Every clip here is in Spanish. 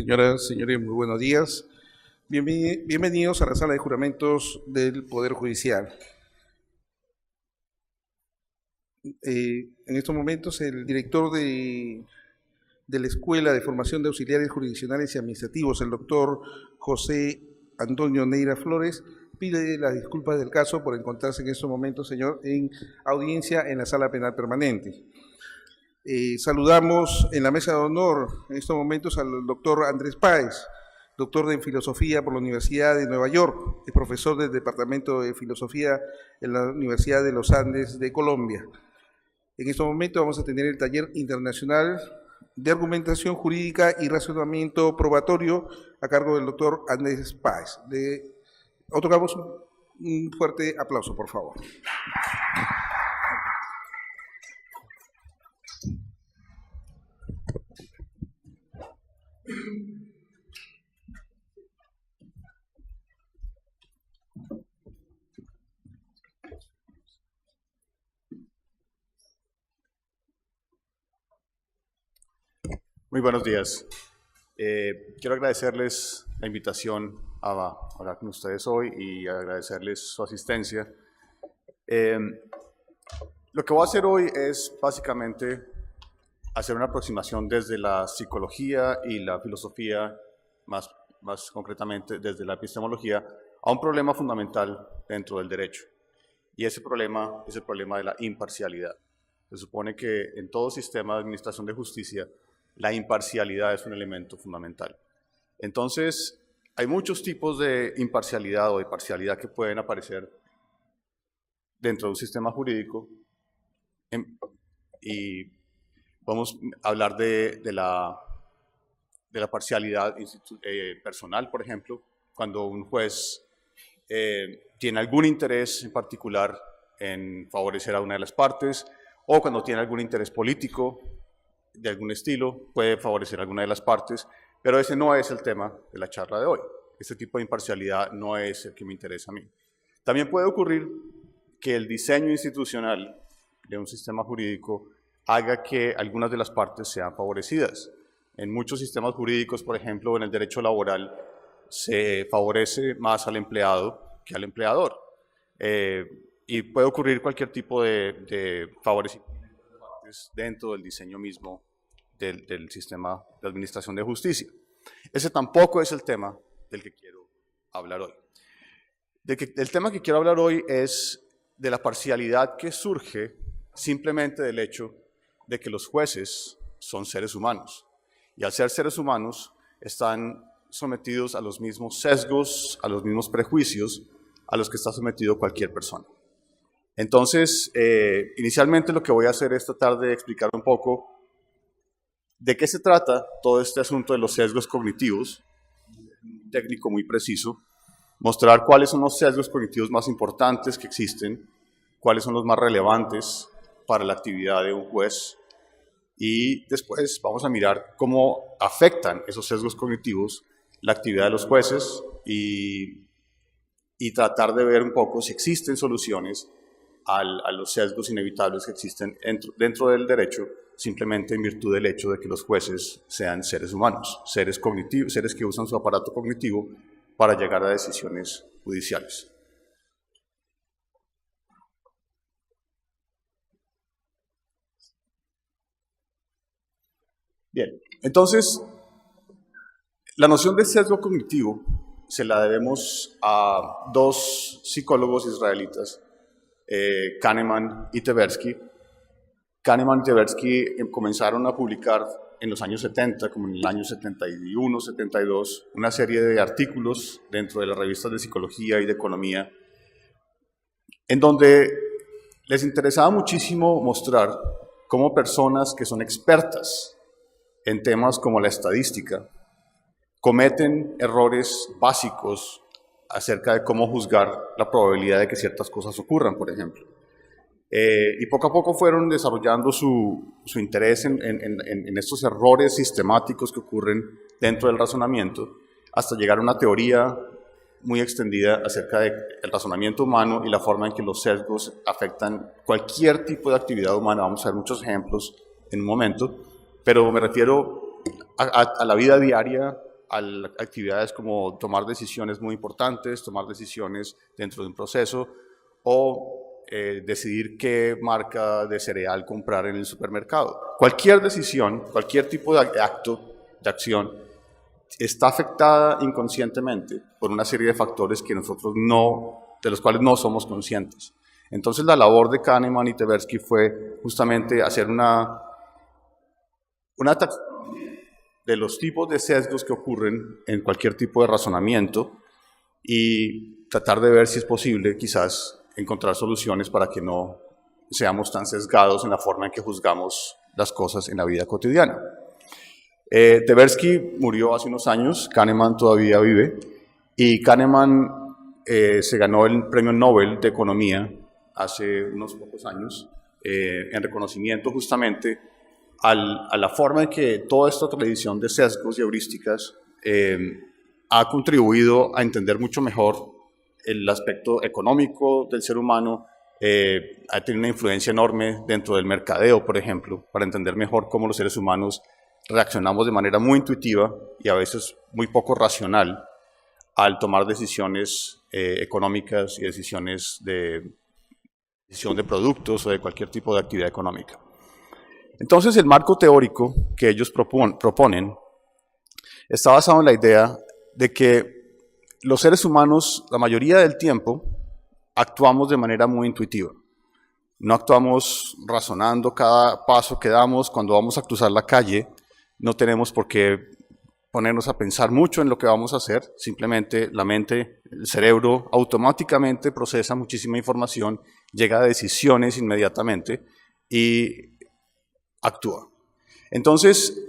Señoras, señores, muy buenos días. Bienvenidos a la sala de juramentos del Poder Judicial. En estos momentos, el director de la Escuela de Formación de Auxiliares Jurisdiccionales y Administrativos, el doctor José Antonio Neira Flores, pide las disculpas del caso por encontrarse en estos momentos, señor, en audiencia en la Sala Penal Permanente. Saludamos en la mesa de honor en estos momentos al doctor Andrés Páez, doctor en Filosofía por la Universidad de Nueva York, es profesor del Departamento de Filosofía en la Universidad de los Andes de Colombia. En estos momentos vamos a tener el taller internacional de argumentación jurídica y razonamiento probatorio a cargo del doctor Andrés Páez. Le otorgamos un fuerte aplauso, por favor. Muy buenos días. Quiero agradecerles la invitación a hablar con ustedes hoy y agradecerles su asistencia. Lo que voy a hacer hoy es básicamente hacer una aproximación desde la psicología y la filosofía, más concretamente desde la epistemología, a un problema fundamental dentro del derecho. Y ese problema es el problema de la imparcialidad. Se supone que en todo sistema de administración de justicia, la imparcialidad es un elemento fundamental. Entonces, hay muchos tipos de imparcialidad o de parcialidad que pueden aparecer dentro de un sistema jurídico y podemos hablar de la parcialidad personal, por ejemplo, cuando un juez tiene algún interés en particular en favorecer a una de las partes, o cuando tiene algún interés político de algún estilo, puede favorecer a alguna de las partes, pero ese no es el tema de la charla de hoy. Este tipo de imparcialidad no es el que me interesa a mí. También puede ocurrir que el diseño institucional de un sistema jurídico haga que algunas de las partes sean favorecidas. En muchos sistemas jurídicos, por ejemplo, en el derecho laboral, se favorece más al empleado que al empleador. Y puede ocurrir cualquier tipo de favorecimiento dentro del diseño mismo del sistema de administración de justicia. Ese tampoco es el tema del que quiero hablar hoy. El tema que quiero hablar hoy es de la parcialidad que surge simplemente del hecho de que los jueces son seres humanos. Y al ser seres humanos están sometidos a los mismos sesgos, a los mismos prejuicios a los que está sometido cualquier persona. Entonces, inicialmente lo que voy a hacer es tratar de explicar un poco de qué se trata todo este asunto de los sesgos cognitivos, un técnico muy preciso, mostrar cuáles son los sesgos cognitivos más importantes que existen, cuáles son los más relevantes para la actividad de un juez, y después vamos a mirar cómo afectan esos sesgos cognitivos la actividad de los jueces y tratar de ver un poco si existen soluciones a los sesgos inevitables que existen dentro del derecho, simplemente en virtud del hecho de que los jueces sean seres humanos, seres cognitivos, seres que usan su aparato cognitivo para llegar a decisiones judiciales. Bien, entonces, la noción de sesgo cognitivo se la debemos a dos psicólogos israelitas, Kahneman y Tversky. Kahneman y Tversky comenzaron a publicar en los años 70, como en el año 71, 72, una serie de artículos dentro de las revistas de psicología y de economía, en donde les interesaba muchísimo mostrar cómo personas que son expertas en temas como la estadística cometen errores básicos acerca de cómo juzgar la probabilidad de que ciertas cosas ocurran, por ejemplo. Y poco a poco fueron desarrollando su interés en estos errores sistemáticos que ocurren dentro del razonamiento, hasta llegar a una teoría muy extendida acerca del razonamiento humano y la forma en que los sesgos afectan cualquier tipo de actividad humana. Vamos a ver muchos ejemplos en un momento, pero me refiero a la vida diaria a actividades como tomar decisiones muy importantes, tomar decisiones dentro de un proceso o decidir qué marca de cereal comprar en el supermercado. Cualquier decisión, cualquier tipo de acto, de acción, está afectada inconscientemente por una serie de factores que nosotros de los cuales no somos conscientes. Entonces la labor de Kahneman y Tversky fue justamente hacer una de los tipos de sesgos que ocurren en cualquier tipo de razonamiento y tratar de ver si es posible quizás encontrar soluciones para que no seamos tan sesgados en la forma en que juzgamos las cosas en la vida cotidiana. Tversky murió hace unos años, Kahneman todavía vive, y Kahneman se ganó el Premio Nobel de Economía hace unos pocos años, en reconocimiento justamente a la forma en que toda esta tradición de sesgos y heurísticas ha contribuido a entender mucho mejor el aspecto económico del ser humano, ha tenido una influencia enorme dentro del mercadeo, por ejemplo, para entender mejor cómo los seres humanos reaccionamos de manera muy intuitiva y a veces muy poco racional al tomar decisiones económicas y decisiones de decisión de productos o de cualquier tipo de actividad económica. Entonces, el marco teórico que ellos proponen está basado en la idea de que los seres humanos, la mayoría del tiempo, actuamos de manera muy intuitiva. No actuamos razonando cada paso que damos. Cuando vamos a cruzar la calle, no tenemos por qué ponernos a pensar mucho en lo que vamos a hacer. Simplemente la mente, el cerebro, automáticamente procesa muchísima información, llega a decisiones inmediatamente y actúa. Entonces,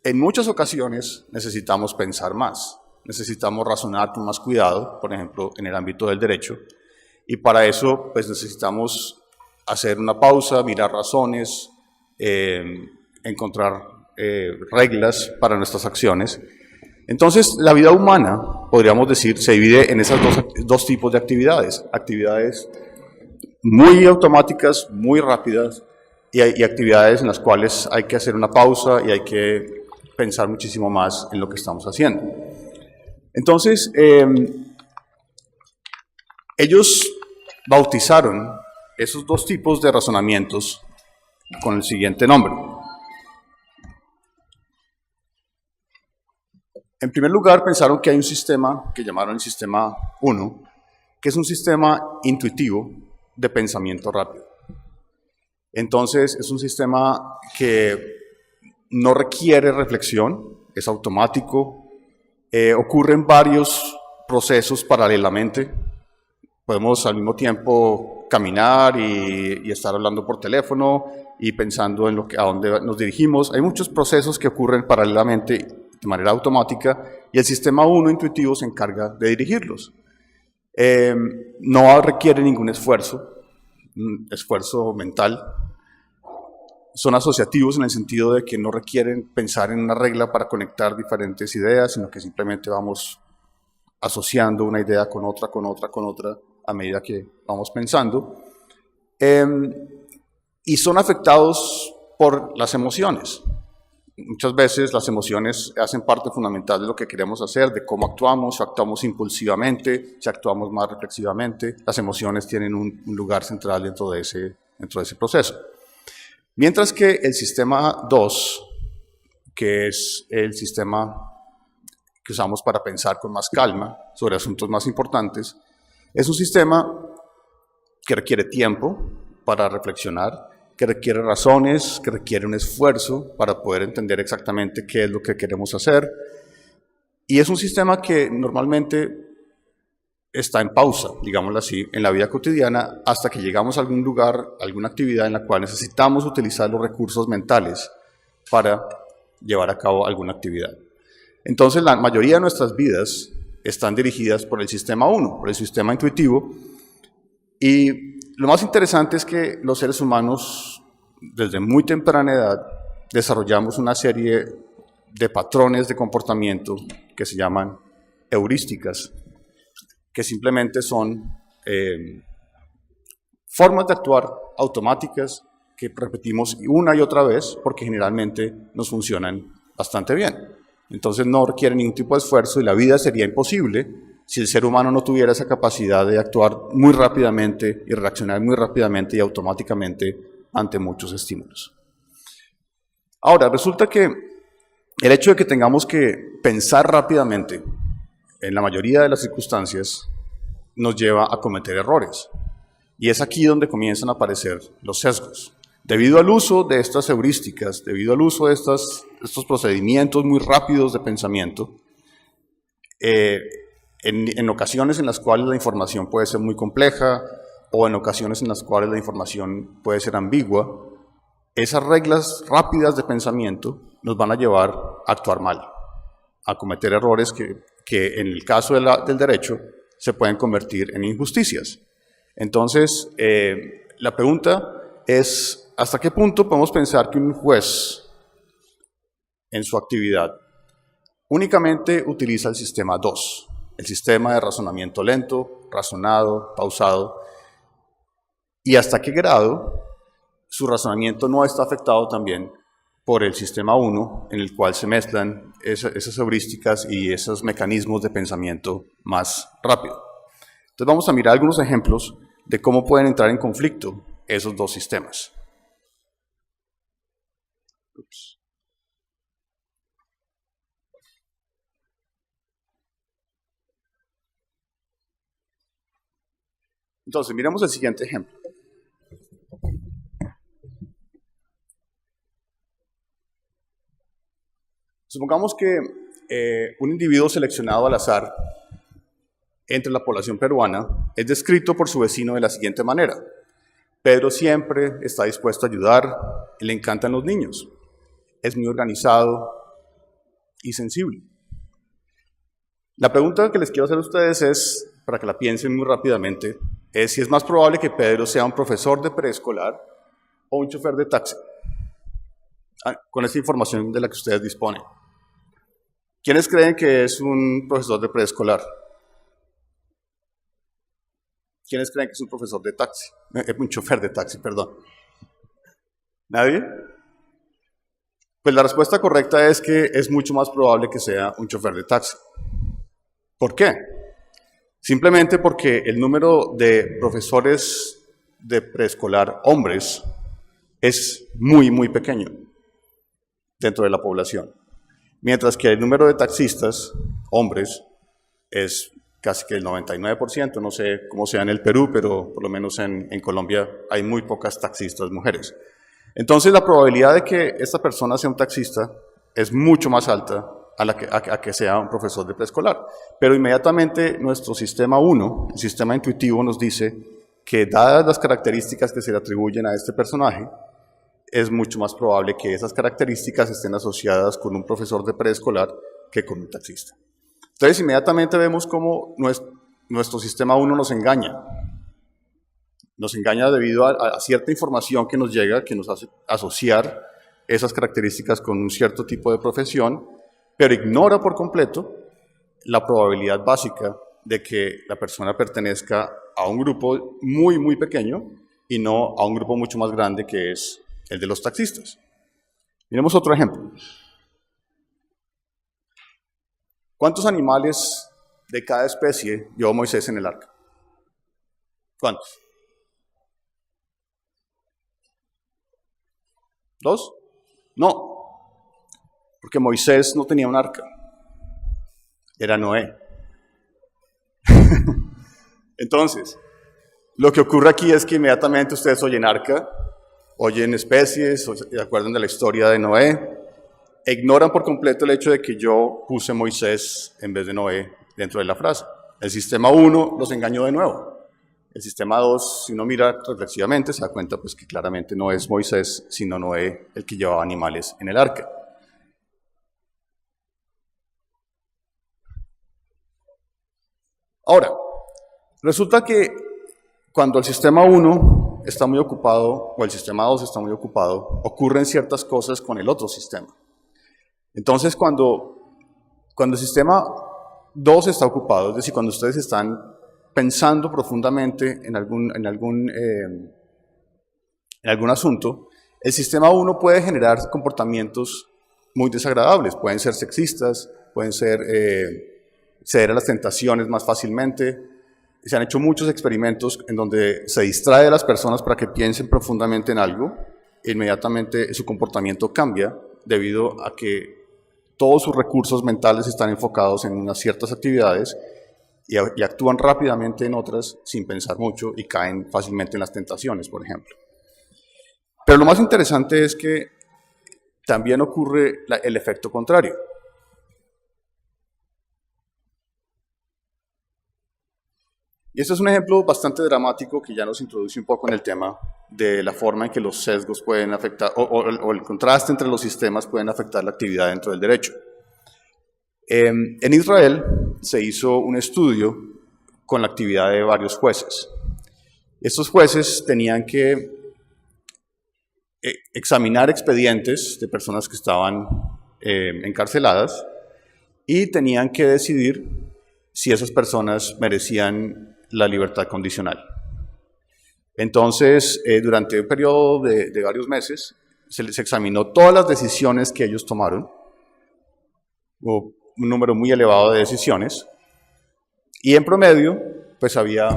en muchas ocasiones necesitamos pensar más. Necesitamos razonar con más cuidado, por ejemplo, en el ámbito del derecho, y para eso pues necesitamos hacer una pausa, mirar razones, encontrar reglas para nuestras acciones. Entonces, la vida humana, podríamos decir, se divide en esas dos tipos de actividades. Actividades muy automáticas, muy rápidas, y actividades en las cuales hay que hacer una pausa y hay que pensar muchísimo más en lo que estamos haciendo. Entonces, ellos bautizaron esos dos tipos de razonamientos con el siguiente nombre. En primer lugar, pensaron que hay un sistema que llamaron el sistema 1, que es un sistema intuitivo de pensamiento rápido. Entonces, es un sistema que no requiere reflexión, es automático, ocurren varios procesos paralelamente. Podemos al mismo tiempo caminar y estar hablando por teléfono y pensando en a dónde nos dirigimos. Hay muchos procesos que ocurren paralelamente de manera automática y el sistema 1 intuitivo se encarga de dirigirlos. No requiere ningún esfuerzo mental. Son asociativos en el sentido de que no requieren pensar en una regla para conectar diferentes ideas, sino que simplemente vamos asociando una idea con otra, a medida que vamos pensando. Y son afectados por las emociones. Muchas veces las emociones hacen parte fundamental de lo que queremos hacer, de cómo actuamos, si actuamos impulsivamente, si actuamos más reflexivamente. Las emociones tienen un lugar central dentro de ese proceso. Mientras que el sistema 2, que es el sistema que usamos para pensar con más calma sobre asuntos más importantes, es un sistema que requiere tiempo para reflexionar, que requiere razones, que requiere un esfuerzo para poder entender exactamente qué es lo que queremos hacer. Y es un sistema que normalmente está en pausa, digámoslo así, en la vida cotidiana hasta que llegamos a algún lugar, alguna actividad en la cual necesitamos utilizar los recursos mentales para llevar a cabo alguna actividad. Entonces, la mayoría de nuestras vidas están dirigidas por el sistema 1, por el sistema intuitivo, y lo más interesante es que los seres humanos, desde muy temprana edad, desarrollamos una serie de patrones de comportamiento que se llaman heurísticas, que simplemente son formas de actuar automáticas que repetimos una y otra vez porque generalmente nos funcionan bastante bien. Entonces no requiere ningún tipo de esfuerzo y la vida sería imposible si el ser humano no tuviera esa capacidad de actuar muy rápidamente y reaccionar muy rápidamente y automáticamente ante muchos estímulos. Ahora, resulta que el hecho de que tengamos que pensar rápidamente en la mayoría de las circunstancias nos lleva a cometer errores. Y es aquí donde comienzan a aparecer los sesgos. Debido al uso de estas heurísticas, debido al uso de estos procedimientos muy rápidos de pensamiento, en ocasiones en las cuales la información puede ser muy compleja o en ocasiones en las cuales la información puede ser ambigua, esas reglas rápidas de pensamiento nos van a llevar a actuar mal, a cometer errores que en el caso del derecho se pueden convertir en injusticias. Entonces, la pregunta es, ¿hasta qué punto podemos pensar que un juez en su actividad únicamente utiliza el sistema 2, el sistema de razonamiento lento, razonado, pausado, y hasta qué grado su razonamiento no está afectado también por el sistema 1, en el cual se mezclan esas heurísticas y esos mecanismos de pensamiento más rápido? Entonces vamos a mirar algunos ejemplos de cómo pueden entrar en conflicto esos dos sistemas. Entonces, miremos el siguiente ejemplo. Supongamos que un individuo seleccionado al azar entre la población peruana es descrito por su vecino de la siguiente manera: Pedro siempre está dispuesto a ayudar y le encantan los niños. Es muy organizado y sensible. La pregunta que les quiero hacer a ustedes es, para que la piensen muy rápidamente, es si es más probable que Pedro sea un profesor de preescolar o un chofer de taxi. Con esta información de la que ustedes disponen. ¿Quiénes creen que es un profesor de preescolar? ¿Quiénes creen que es un profesor de taxi? Un chofer de taxi, perdón. ¿Nadie? Pues la respuesta correcta es que es mucho más probable que sea un chofer de taxi. ¿Por qué? Simplemente porque el número de profesores de preescolar hombres es muy, muy pequeño dentro de la población. Mientras que el número de taxistas hombres es casi que el 99%, no sé cómo sea en el Perú, pero por lo menos en Colombia hay muy pocas taxistas mujeres. Entonces la probabilidad de que esta persona sea un taxista es mucho más alta a que sea un profesor de preescolar. Pero inmediatamente nuestro sistema 1, el sistema intuitivo, nos dice que dadas las características que se le atribuyen a este personaje, es mucho más probable que esas características estén asociadas con un profesor de preescolar que con un taxista. Entonces inmediatamente vemos cómo nuestro sistema 1 nos engaña. Nos engaña debido a cierta información que nos llega, que nos hace asociar esas características con un cierto tipo de profesión, pero ignora por completo la probabilidad básica de que la persona pertenezca a un grupo muy, muy pequeño y no a un grupo mucho más grande que es el de los taxistas. Miremos otro ejemplo. ¿Cuántos animales de cada especie llevó Moisés en el arca? ¿Cuántos? ¿2? No, porque Moisés no tenía un arca, era Noé. Entonces, lo que ocurre aquí es que inmediatamente ustedes oyen arca, oyen especies, se acuerdan de la historia de Noé, e ignoran por completo el hecho de que yo puse Moisés en vez de Noé dentro de la frase. El sistema 1 los engañó de nuevo. El sistema 2, si uno mira reflexivamente, se da cuenta pues, que claramente no es Moisés, sino Noé el que llevaba animales en el arca. Ahora, resulta que cuando el sistema 1 está muy ocupado, o el sistema 2 está muy ocupado, ocurren ciertas cosas con el otro sistema. Entonces, cuando el sistema 2 está ocupado, es decir, cuando ustedes están pensando profundamente en algún asunto, el sistema 1 puede generar comportamientos muy desagradables. Pueden ser sexistas, pueden ser ceder a las tentaciones más fácilmente. Se han hecho muchos experimentos en donde se distrae a las personas para que piensen profundamente en algo, e inmediatamente su comportamiento cambia debido a que todos sus recursos mentales están enfocados en unas ciertas actividades y actúan rápidamente en otras sin pensar mucho y caen fácilmente en las tentaciones, por ejemplo. Pero lo más interesante es que también ocurre el efecto contrario. Y este es un ejemplo bastante dramático que ya nos introduce un poco en el tema de la forma en que los sesgos pueden afectar, o el contraste entre los sistemas pueden afectar la actividad dentro del derecho. En Israel se hizo un estudio con la actividad de varios jueces. Estos jueces tenían que examinar expedientes de personas que estaban encarceladas y tenían que decidir si esas personas merecían la libertad condicional. Entonces, durante un periodo de varios meses, se les examinó todas las decisiones que ellos tomaron, hubo un número muy elevado de decisiones, y en promedio, pues había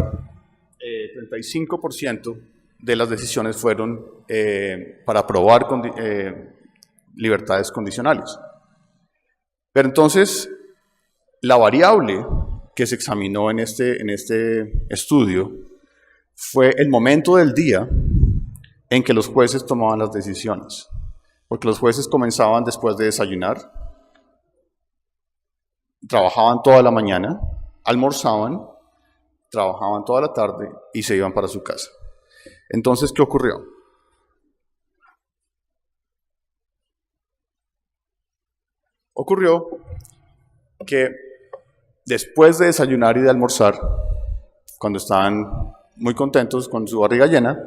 35% de las decisiones fueron para aprobar libertades condicionales. Pero entonces, la variable que se examinó en este estudio fue el momento del día en que los jueces tomaban las decisiones. Porque los jueces comenzaban después de desayunar, trabajaban toda la mañana, almorzaban, trabajaban toda la tarde y se iban para su casa. Entonces, ¿qué ocurrió? Ocurrió que después de desayunar y de almorzar, cuando estaban muy contentos con su barriga llena,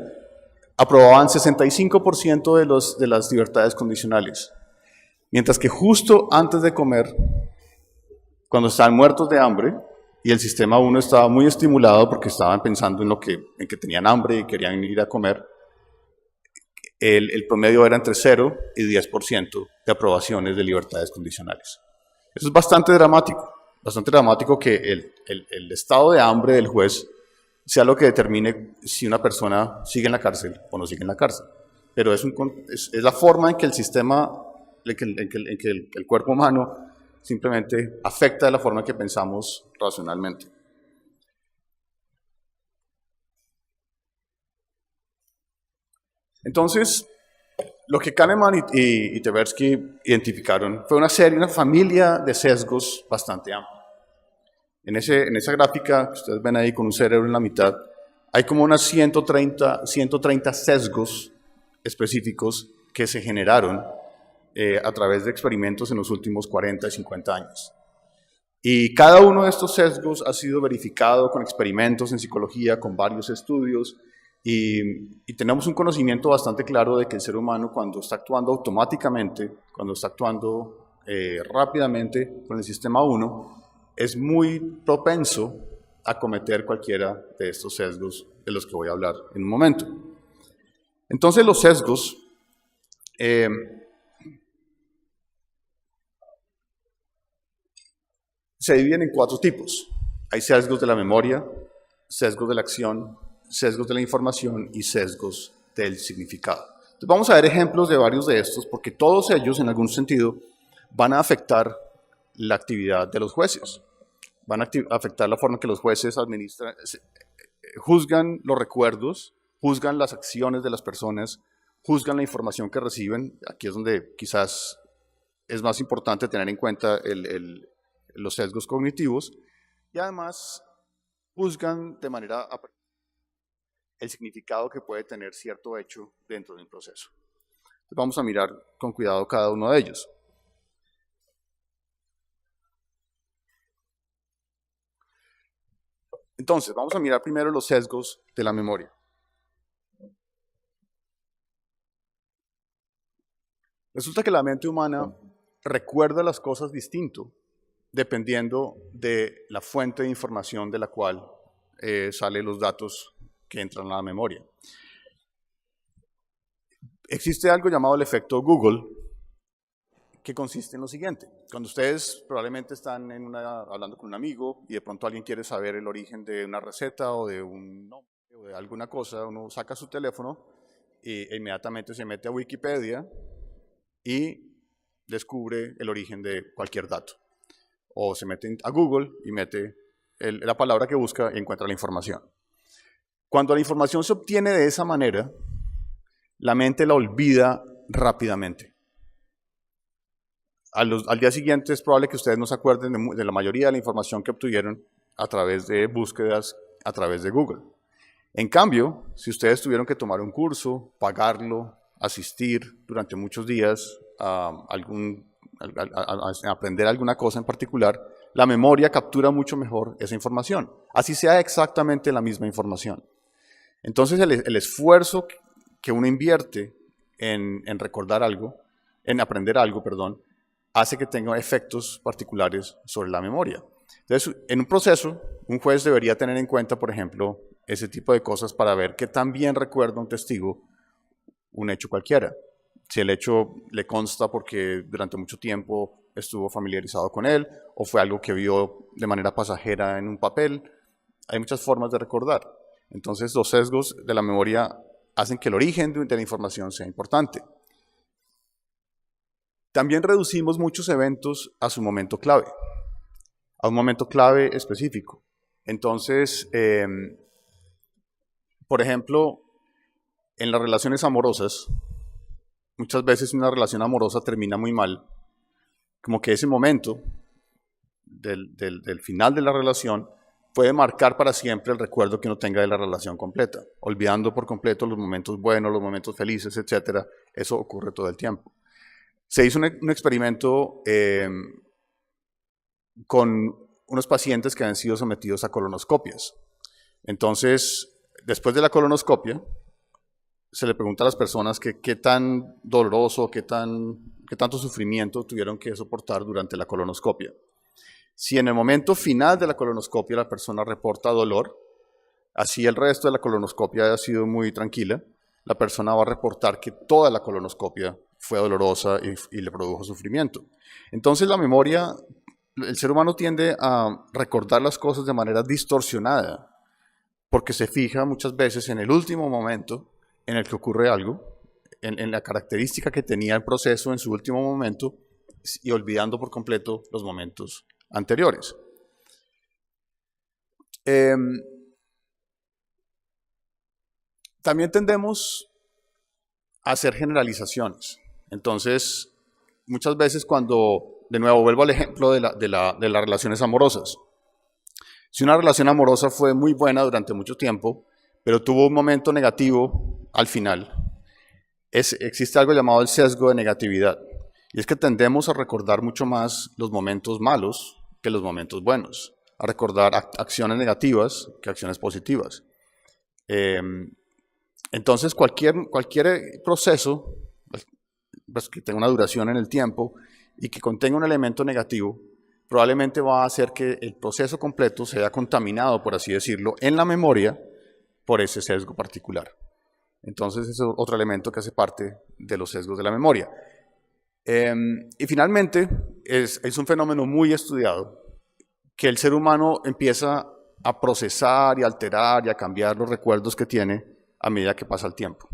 aprobaban 65% de las libertades condicionales. Mientras que justo antes de comer, cuando estaban muertos de hambre, y el sistema 1 estaba muy estimulado porque estaban pensando en que tenían hambre y querían ir a comer, el promedio era entre 0 y 10% de aprobaciones de libertades condicionales. Eso es bastante dramático que el estado de hambre del juez sea lo que determine si una persona sigue en la cárcel o no sigue en la cárcel. Pero es la forma en que el sistema, en que el cuerpo humano simplemente afecta de la forma en que pensamos racionalmente. Entonces, lo que Kahneman y Tversky identificaron fue una familia de sesgos bastante amplia. En esa gráfica que ustedes ven ahí con un cerebro en la mitad, hay como unas 130 sesgos específicos que se generaron a través de experimentos en los últimos 40 y 50 años. Y cada uno de estos sesgos ha sido verificado con experimentos en psicología, con varios estudios, y tenemos un conocimiento bastante claro de que el ser humano, cuando está actuando automáticamente, cuando está actuando rápidamente con el sistema 1, es muy propenso a cometer cualquiera de estos sesgos de los que voy a hablar en un momento. Entonces, los sesgos se dividen en 4 tipos. Hay sesgos de la memoria, sesgos de la acción, sesgos de la información y sesgos del significado. Entonces, vamos a ver ejemplos de varios de estos, porque todos ellos, en algún sentido, van a afectar la actividad de los jueces. Van a afectar la forma en que los jueces juzgan los recuerdos, juzgan las acciones de las personas, juzgan la información que reciben. Aquí es donde quizás es más importante tener en cuenta los sesgos cognitivos, y además juzgan de manera el significado que puede tener cierto hecho dentro de un proceso. Entonces, vamos a mirar con cuidado cada uno de ellos. Entonces, vamos a mirar primero los sesgos de la memoria. Resulta que la mente humana recuerda las cosas distinto dependiendo de la fuente de información de la cual salen los datos que entran a la memoria. Existe algo llamado el efecto Google, que consiste en lo siguiente. Cuando ustedes probablemente están hablando con un amigo y de pronto alguien quiere saber el origen de una receta o de un nombre o de alguna cosa, uno saca su teléfono e inmediatamente se mete a Wikipedia y descubre el origen de cualquier dato. O se mete a Google y mete la palabra que busca y encuentra la información. Cuando la información se obtiene de esa manera, la mente la olvida rápidamente. Al día siguiente es probable que ustedes no se acuerden de la mayoría de la información que obtuvieron a través de búsquedas a través de Google. En cambio, si ustedes tuvieron que tomar un curso, pagarlo, asistir durante muchos días a aprender alguna cosa en particular, la memoria captura mucho mejor esa información, así sea exactamente la misma información. Entonces el esfuerzo que uno invierte en recordar algo, en aprender algo, perdón, hace que tenga efectos particulares sobre la memoria. Entonces, en un proceso, un juez debería tener en cuenta, por ejemplo, ese tipo de cosas para ver qué tan bien recuerda un testigo un hecho cualquiera. Si el hecho le consta porque durante mucho tiempo estuvo familiarizado con él, o fue algo que vio de manera pasajera en un papel. Hay muchas formas de recordar. Entonces, los sesgos de la memoria hacen que el origen de la información sea importante. También reducimos muchos eventos a su momento clave, a un momento clave específico. Entonces, por ejemplo, en las relaciones amorosas, muchas veces una relación amorosa termina muy mal, como que ese momento del final de la relación puede marcar para siempre el recuerdo que uno tenga de la relación completa, olvidando por completo los momentos buenos, los momentos felices, etc. Eso ocurre todo el tiempo. Se hizo un experimento con unos pacientes que habían sido sometidos a colonoscopias. Entonces, después de la colonoscopia, se le pregunta a las personas qué tan doloroso, qué tanto sufrimiento tuvieron que soportar durante la colonoscopia. Si en el momento final de la colonoscopia la persona reporta dolor, así el resto de la colonoscopia ha sido muy tranquila, la persona va a reportar que toda la colonoscopia fue dolorosa y le produjo sufrimiento. Entonces la memoria, el ser humano tiende a recordar las cosas de manera distorsionada, porque se fija muchas veces en el último momento en el que ocurre algo, en la característica que tenía el proceso en su último momento, y olvidando por completo los momentos anteriores. También tendemos a hacer generalizaciones. Entonces, muchas veces cuando, de nuevo, vuelvo al ejemplo de las relaciones amorosas. Si una relación amorosa fue muy buena durante mucho tiempo, pero tuvo un momento negativo al final, existe algo llamado el sesgo de negatividad. Y es que tendemos a recordar mucho más los momentos malos que los momentos buenos, a recordar acciones negativas que acciones positivas. Entonces, cualquier proceso pues, que tenga una duración en el tiempo y que contenga un elemento negativo, probablemente va a hacer que el proceso completo sea contaminado, por así decirlo, en la memoria por ese sesgo particular. Entonces, ese es otro elemento que hace parte de los sesgos de la memoria. Y finalmente, es un fenómeno muy estudiado, que el ser humano empieza a procesar y alterar y a cambiar los recuerdos que tiene a medida que pasa el tiempo.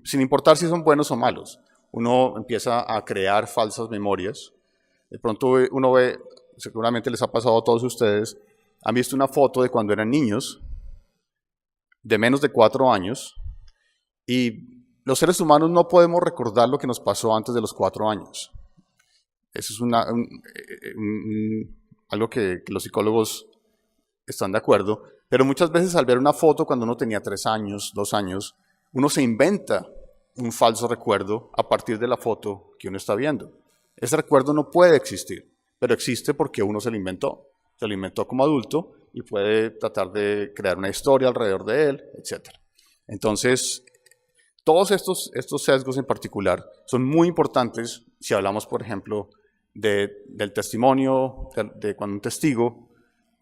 Sin importar si son buenos o malos, uno empieza a crear falsas memorias. De pronto uno ve, seguramente les ha pasado a todos ustedes, han visto una foto de cuando eran niños, de menos de 4 años, y los seres humanos no podemos recordar lo que nos pasó antes de los 4 años. Eso es algo que los psicólogos están de acuerdo, pero muchas veces al ver una foto cuando uno tenía 3 años, 2 años, uno se inventa un falso recuerdo a partir de la foto que uno está viendo. Ese recuerdo no puede existir, pero existe porque uno se lo inventó. Se lo inventó como adulto y puede tratar de crear una historia alrededor de él, etc. Entonces, todos estos sesgos en particular son muy importantes si hablamos, por ejemplo, del testimonio, de cuando un testigo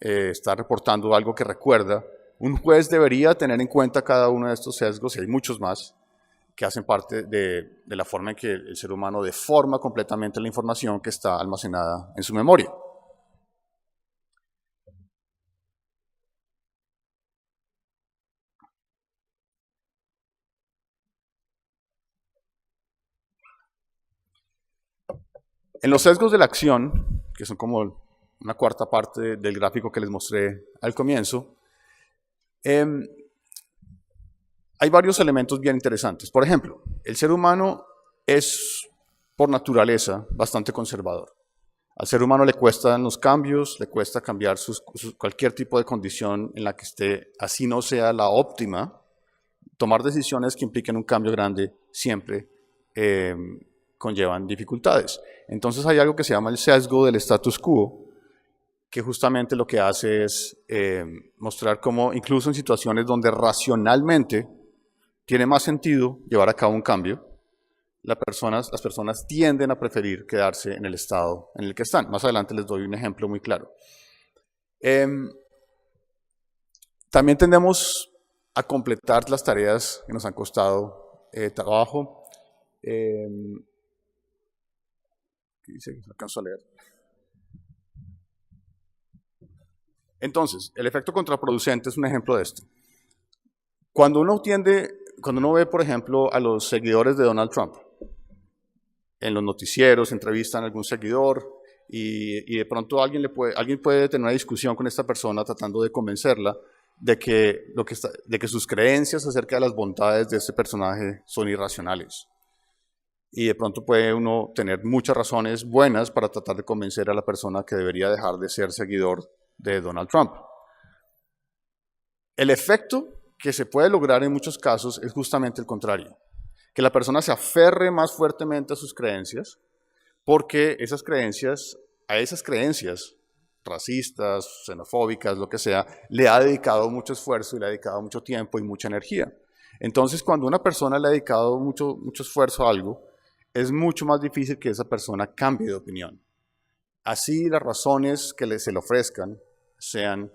está reportando algo que recuerda. Un juez debería tener en cuenta cada uno de estos sesgos, y hay muchos más, que hacen parte de la forma en que el ser humano deforma completamente la información que está almacenada en su memoria. En los sesgos de la acción, que son como una cuarta parte del gráfico que les mostré al comienzo, hay varios elementos bien interesantes. Por ejemplo, el ser humano es por naturaleza bastante conservador. Al ser humano le cuestan los cambios, le cuesta cambiar cualquier tipo de condición en la que esté, así no sea la óptima. Tomar decisiones que impliquen un cambio grande siempre conllevan dificultades. Entonces hay algo que se llama el sesgo del status quo, que justamente lo que hace es mostrar cómo incluso en situaciones donde racionalmente tiene más sentido llevar a cabo un cambio, las personas tienden a preferir quedarse en el estado en el que están. Más adelante les doy un ejemplo muy claro. También tendemos a completar las tareas que nos han costado trabajo. Dice que no alcanzo a leer. Entonces, el efecto contraproducente es un ejemplo de esto. Cuando uno ve, por ejemplo, a los seguidores de Donald Trump, en los noticieros, entrevistan a algún seguidor y de pronto alguien puede tener una discusión con esta persona tratando de convencerla de que sus creencias acerca de las bondades de este personaje son irracionales. Y de pronto puede uno tener muchas razones buenas para tratar de convencer a la persona que debería dejar de ser seguidor de Donald Trump. El efecto que se puede lograr en muchos casos es justamente el contrario, que la persona se aferre más fuertemente a sus creencias, porque a esas creencias racistas, xenofóbicas, lo que sea, le ha dedicado mucho esfuerzo y le ha dedicado mucho tiempo y mucha energía. Entonces, cuando una persona le ha dedicado mucho esfuerzo a algo, es mucho más difícil que esa persona cambie de opinión. Así las razones que se le ofrezcan sean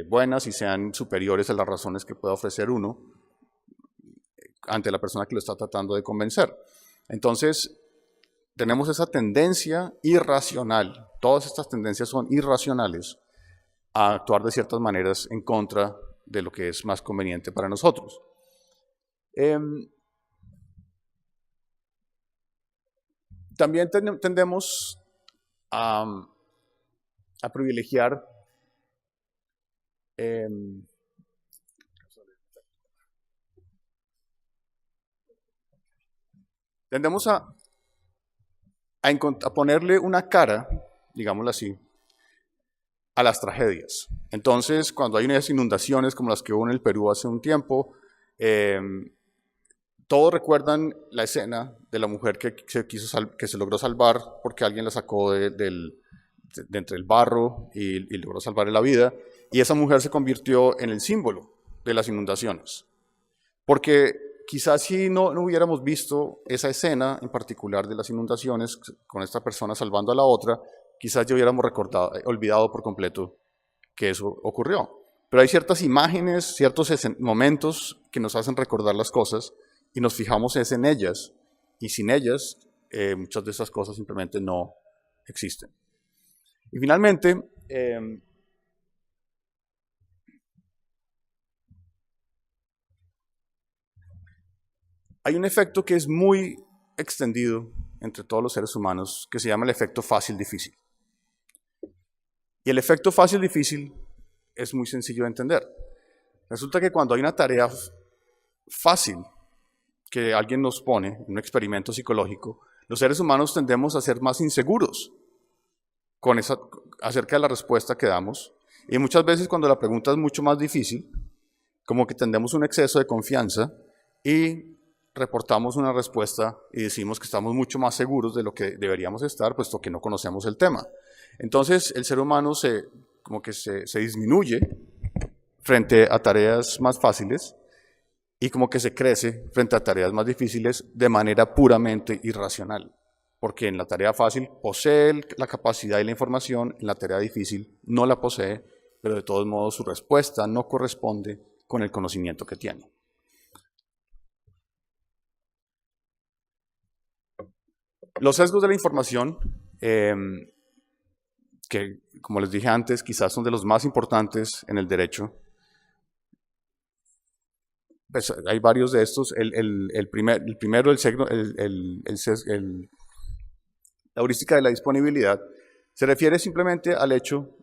buenas y sean superiores a las razones que pueda ofrecer uno ante la persona que lo está tratando de convencer. Entonces, tenemos esa tendencia irracional, todas estas tendencias son irracionales, a actuar de ciertas maneras en contra de lo que es más conveniente para nosotros. También tendemos a privilegiar tendemos a ponerle una cara, digámoslo así, a las tragedias. Entonces, cuando hay unas inundaciones como las que hubo en el Perú hace un tiempo, todos recuerdan la escena de la mujer que se logró salvar porque alguien la sacó de entre el barro y logró salvarle la vida, y esa mujer se convirtió en el símbolo de las inundaciones. Porque quizás si no hubiéramos visto esa escena en particular de las inundaciones, con esta persona salvando a la otra, quizás ya hubiéramos olvidado por completo que eso ocurrió. Pero hay ciertas imágenes, ciertos momentos que nos hacen recordar las cosas y nos fijamos en ellas, y sin ellas muchas de esas cosas simplemente no existen. Y finalmente, hay un efecto que es muy extendido entre todos los seres humanos que se llama el efecto fácil-difícil. Y el efecto fácil-difícil es muy sencillo de entender. Resulta que cuando hay una tarea fácil que alguien nos pone en un experimento psicológico, los seres humanos tendemos a ser más inseguros acerca de la respuesta que damos. Y muchas veces cuando la pregunta es mucho más difícil, como que tendemos un exceso de confianza y reportamos una respuesta y decimos que estamos mucho más seguros de lo que deberíamos estar, puesto que no conocemos el tema. Entonces el ser humano se disminuye frente a tareas más fáciles y como que se crece frente a tareas más difíciles de manera puramente irracional. Porque en la tarea fácil posee la capacidad y la información, en la tarea difícil no la posee, pero de todos modos su respuesta no corresponde con el conocimiento que tiene. Los sesgos de la información, que como les dije antes, quizás son de los más importantes en el derecho. Pues hay varios de estos. El primero, la heurística de la disponibilidad, se refiere simplemente al hecho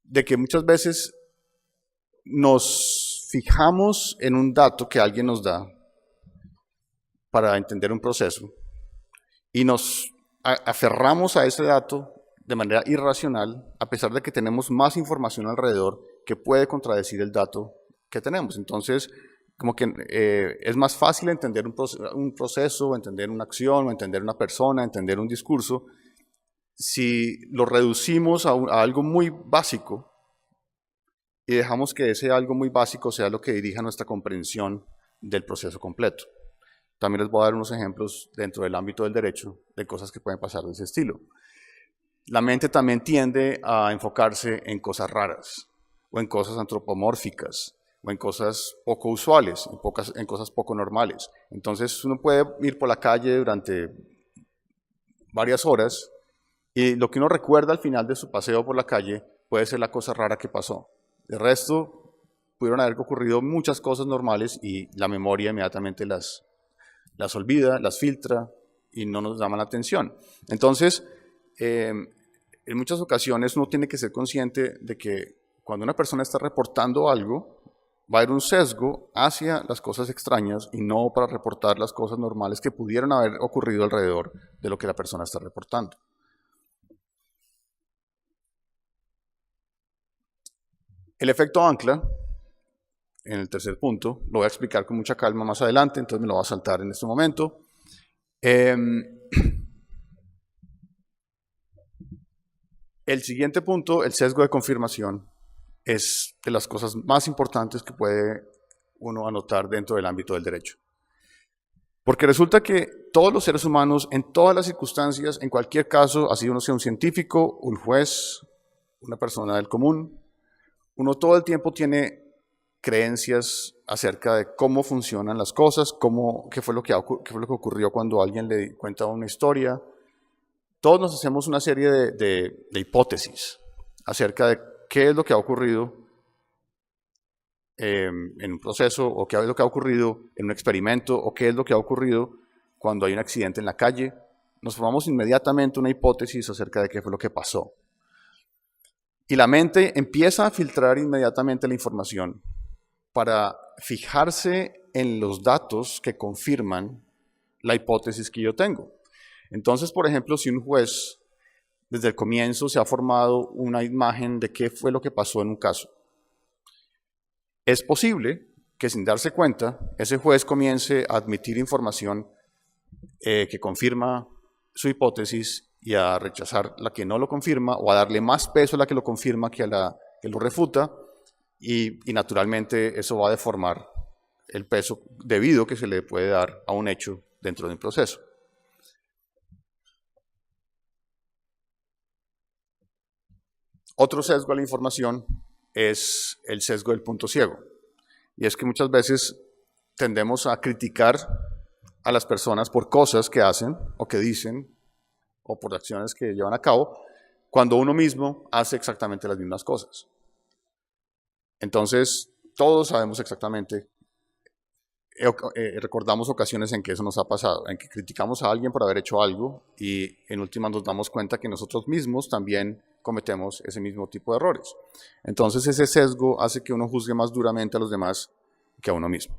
de que muchas veces nos fijamos en un dato que alguien nos da para entender un proceso y nos aferramos a ese dato de manera irracional, a pesar de que tenemos más información alrededor que puede contradecir el dato que tenemos. Entonces, como que es más fácil entender un proceso, o entender una acción, o entender una persona, entender un discurso, si lo reducimos a algo muy básico y dejamos que ese algo muy básico sea lo que dirija nuestra comprensión del proceso completo. También les voy a dar unos ejemplos dentro del ámbito del derecho de cosas que pueden pasar de ese estilo. La mente también tiende a enfocarse en cosas raras, o en cosas antropomórficas, o en cosas poco usuales, en cosas poco normales. Entonces uno puede ir por la calle durante varias horas y lo que uno recuerda al final de su paseo por la calle puede ser la cosa rara que pasó. De resto, pudieron haber ocurrido muchas cosas normales y la memoria inmediatamente las olvida, las filtra y no nos llama la atención. Entonces, en muchas ocasiones uno tiene que ser consciente de que cuando una persona está reportando algo, va a haber un sesgo hacia las cosas extrañas y no para reportar las cosas normales que pudieron haber ocurrido alrededor de lo que la persona está reportando. El efecto ancla, en el tercer punto, lo voy a explicar con mucha calma más adelante, entonces me lo voy a saltar en este momento. El siguiente punto, el sesgo de confirmación, es de las cosas más importantes que puede uno anotar dentro del ámbito del derecho. Porque resulta que todos los seres humanos, en todas las circunstancias, en cualquier caso, así uno sea un científico, un juez, una persona del común, uno todo el tiempo tiene creencias acerca de cómo funcionan las cosas, qué fue lo que ocurrió cuando alguien le cuenta una historia. Todos nos hacemos una serie de hipótesis acerca de qué es lo que ha ocurrido en un proceso, o qué es lo que ha ocurrido en un experimento, o qué es lo que ha ocurrido cuando hay un accidente en la calle. Nos formamos inmediatamente una hipótesis acerca de qué fue lo que pasó. Y la mente empieza a filtrar inmediatamente la información para fijarse en los datos que confirman la hipótesis que yo tengo. Entonces, por ejemplo, si un juez desde el comienzo se ha formado una imagen de qué fue lo que pasó en un caso, es posible que sin darse cuenta, ese juez comience a admitir información que confirma su hipótesis y a rechazar la que no lo confirma, o a darle más peso a la que lo confirma que a la que lo refuta, y naturalmente eso va a deformar el peso debido que se le puede dar a un hecho dentro de un proceso. Otro sesgo a la información es el sesgo del punto ciego, y es que muchas veces tendemos a criticar a las personas por cosas que hacen o que dicen, o por acciones que llevan a cabo, cuando uno mismo hace exactamente las mismas cosas. Entonces, todos sabemos exactamente, recordamos ocasiones en que eso nos ha pasado, en que criticamos a alguien por haber hecho algo y en última nos damos cuenta que nosotros mismos también cometemos ese mismo tipo de errores. Entonces, ese sesgo hace que uno juzgue más duramente a los demás que a uno mismo.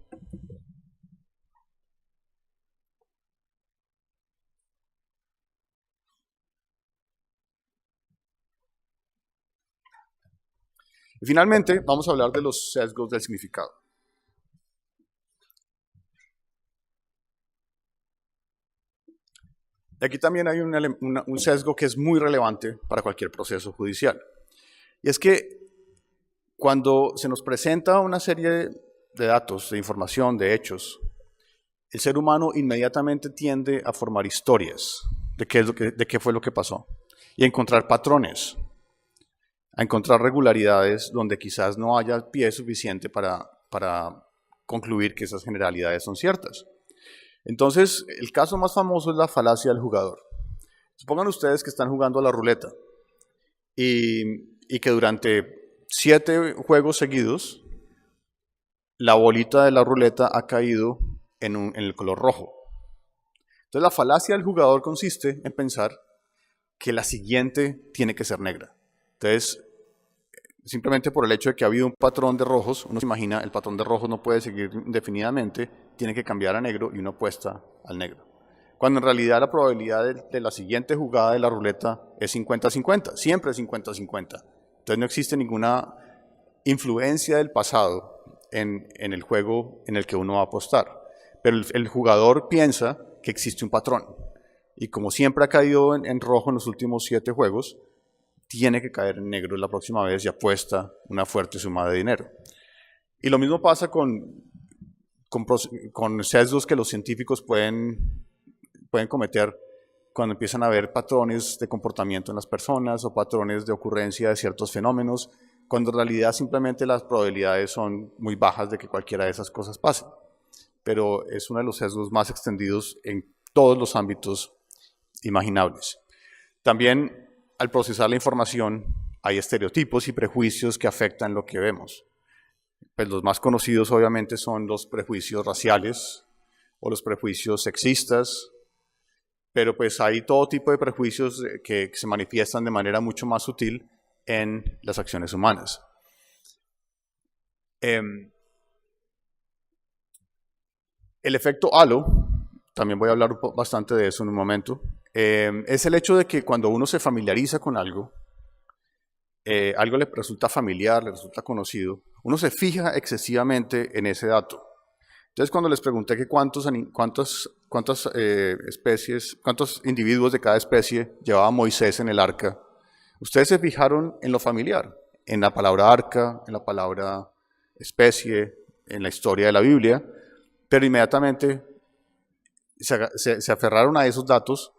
Y finalmente, vamos a hablar de los sesgos del significado. Y aquí también hay un sesgo que es muy relevante para cualquier proceso judicial. Y es que cuando se nos presenta una serie de datos, de información, de hechos, el ser humano inmediatamente tiende a formar historias de qué fue lo que pasó y a encontrar patrones, a encontrar regularidades donde quizás no haya pie suficiente para concluir que esas generalidades son ciertas. Entonces, el caso más famoso es la falacia del jugador. Supongan ustedes que están jugando a la ruleta y que durante 7 juegos seguidos la bolita de la ruleta ha caído en el color rojo. Entonces, la falacia del jugador consiste en pensar que la siguiente tiene que ser negra. Entonces, simplemente por el hecho de que ha habido un patrón de rojos, uno se imagina el patrón de rojos no puede seguir indefinidamente, tiene que cambiar a negro y uno apuesta al negro. Cuando en realidad la probabilidad de la siguiente jugada de la ruleta es 50-50, siempre es 50-50. Entonces no existe ninguna influencia del pasado en el juego en el que uno va a apostar. Pero el jugador piensa que existe un patrón. Y como siempre ha caído en rojo en los últimos 7 juegos, tiene que caer en negro la próxima vez y apuesta una fuerte suma de dinero. Y lo mismo pasa con sesgos que los científicos pueden cometer cuando empiezan a ver patrones de comportamiento en las personas o patrones de ocurrencia de ciertos fenómenos, cuando en realidad simplemente las probabilidades son muy bajas de que cualquiera de esas cosas pase. Pero es uno de los sesgos más extendidos en todos los ámbitos imaginables. También, al procesar la información, hay estereotipos y prejuicios que afectan lo que vemos. Pues los más conocidos obviamente son los prejuicios raciales o los prejuicios sexistas, pero pues hay todo tipo de prejuicios que se manifiestan de manera mucho más sutil en las acciones humanas. El efecto halo, también voy a hablar bastante de eso en un momento, es el hecho de que cuando uno se familiariza con algo, algo le resulta familiar, le resulta conocido, uno se fija excesivamente en ese dato. Entonces, cuando les pregunté que cuántos individuos de cada especie llevaba Moisés en el arca, ustedes se fijaron en lo familiar, en la palabra arca, en la palabra especie, en la historia de la Biblia, pero inmediatamente se aferraron a esos datos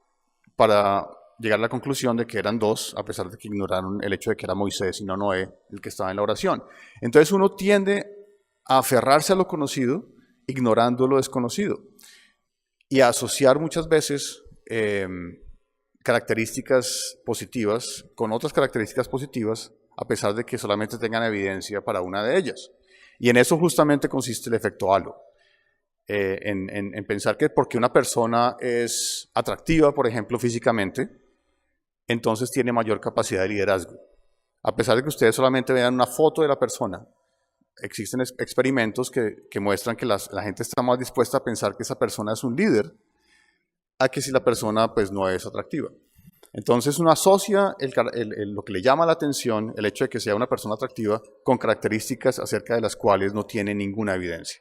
para llegar a la conclusión de que eran 2, a pesar de que ignoraron el hecho de que era Moisés y no Noé el que estaba en la oración. Entonces uno tiende a aferrarse a lo conocido, ignorando lo desconocido, y a asociar muchas veces características positivas con otras características positivas, a pesar de que solamente tengan evidencia para una de ellas. Y en eso justamente consiste el efecto halo. En pensar que porque una persona es atractiva, por ejemplo, físicamente, entonces tiene mayor capacidad de liderazgo. A pesar de que ustedes solamente vean una foto de la persona, existen experimentos que muestran que la gente está más dispuesta a pensar que esa persona es un líder a que si la persona pues no es atractiva. Entonces uno asocia lo que le llama la atención, el hecho de que sea una persona atractiva, con características acerca de las cuales no tiene ninguna evidencia.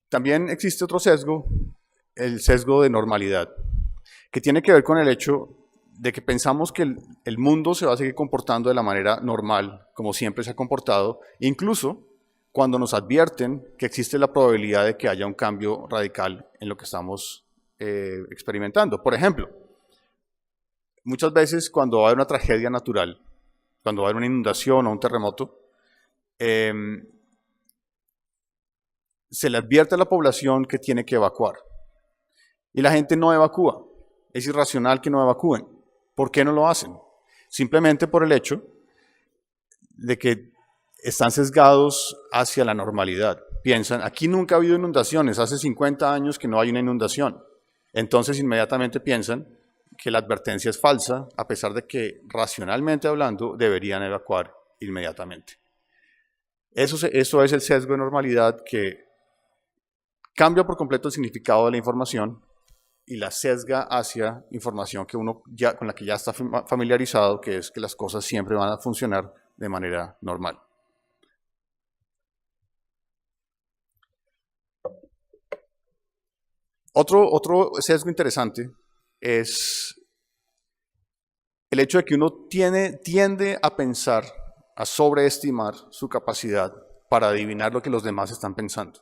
También existe otro sesgo, el sesgo de normalidad, que tiene que ver con el hecho de que pensamos que el mundo se va a seguir comportando de la manera normal, como siempre se ha comportado, incluso cuando nos advierten que existe la probabilidad de que haya un cambio radical en lo que estamos experimentando. Por ejemplo, muchas veces cuando hay una tragedia natural, cuando hay una inundación o un terremoto, se le advierte a la población que tiene que evacuar. Y la gente no evacúa. Es irracional que no evacúen. ¿Por qué no lo hacen? Simplemente por el hecho de que están sesgados hacia la normalidad. Piensan, aquí nunca ha habido inundaciones, hace 50 años que no hay una inundación. Entonces inmediatamente piensan que la advertencia es falsa, a pesar de que racionalmente hablando deberían evacuar inmediatamente. Eso es el sesgo de normalidad que cambia por completo el significado de la información y la sesga hacia información con la que ya está familiarizado, que es que las cosas siempre van a funcionar de manera normal. Otro sesgo interesante es el hecho de que uno tiende a pensar, a sobreestimar su capacidad para adivinar lo que los demás están pensando.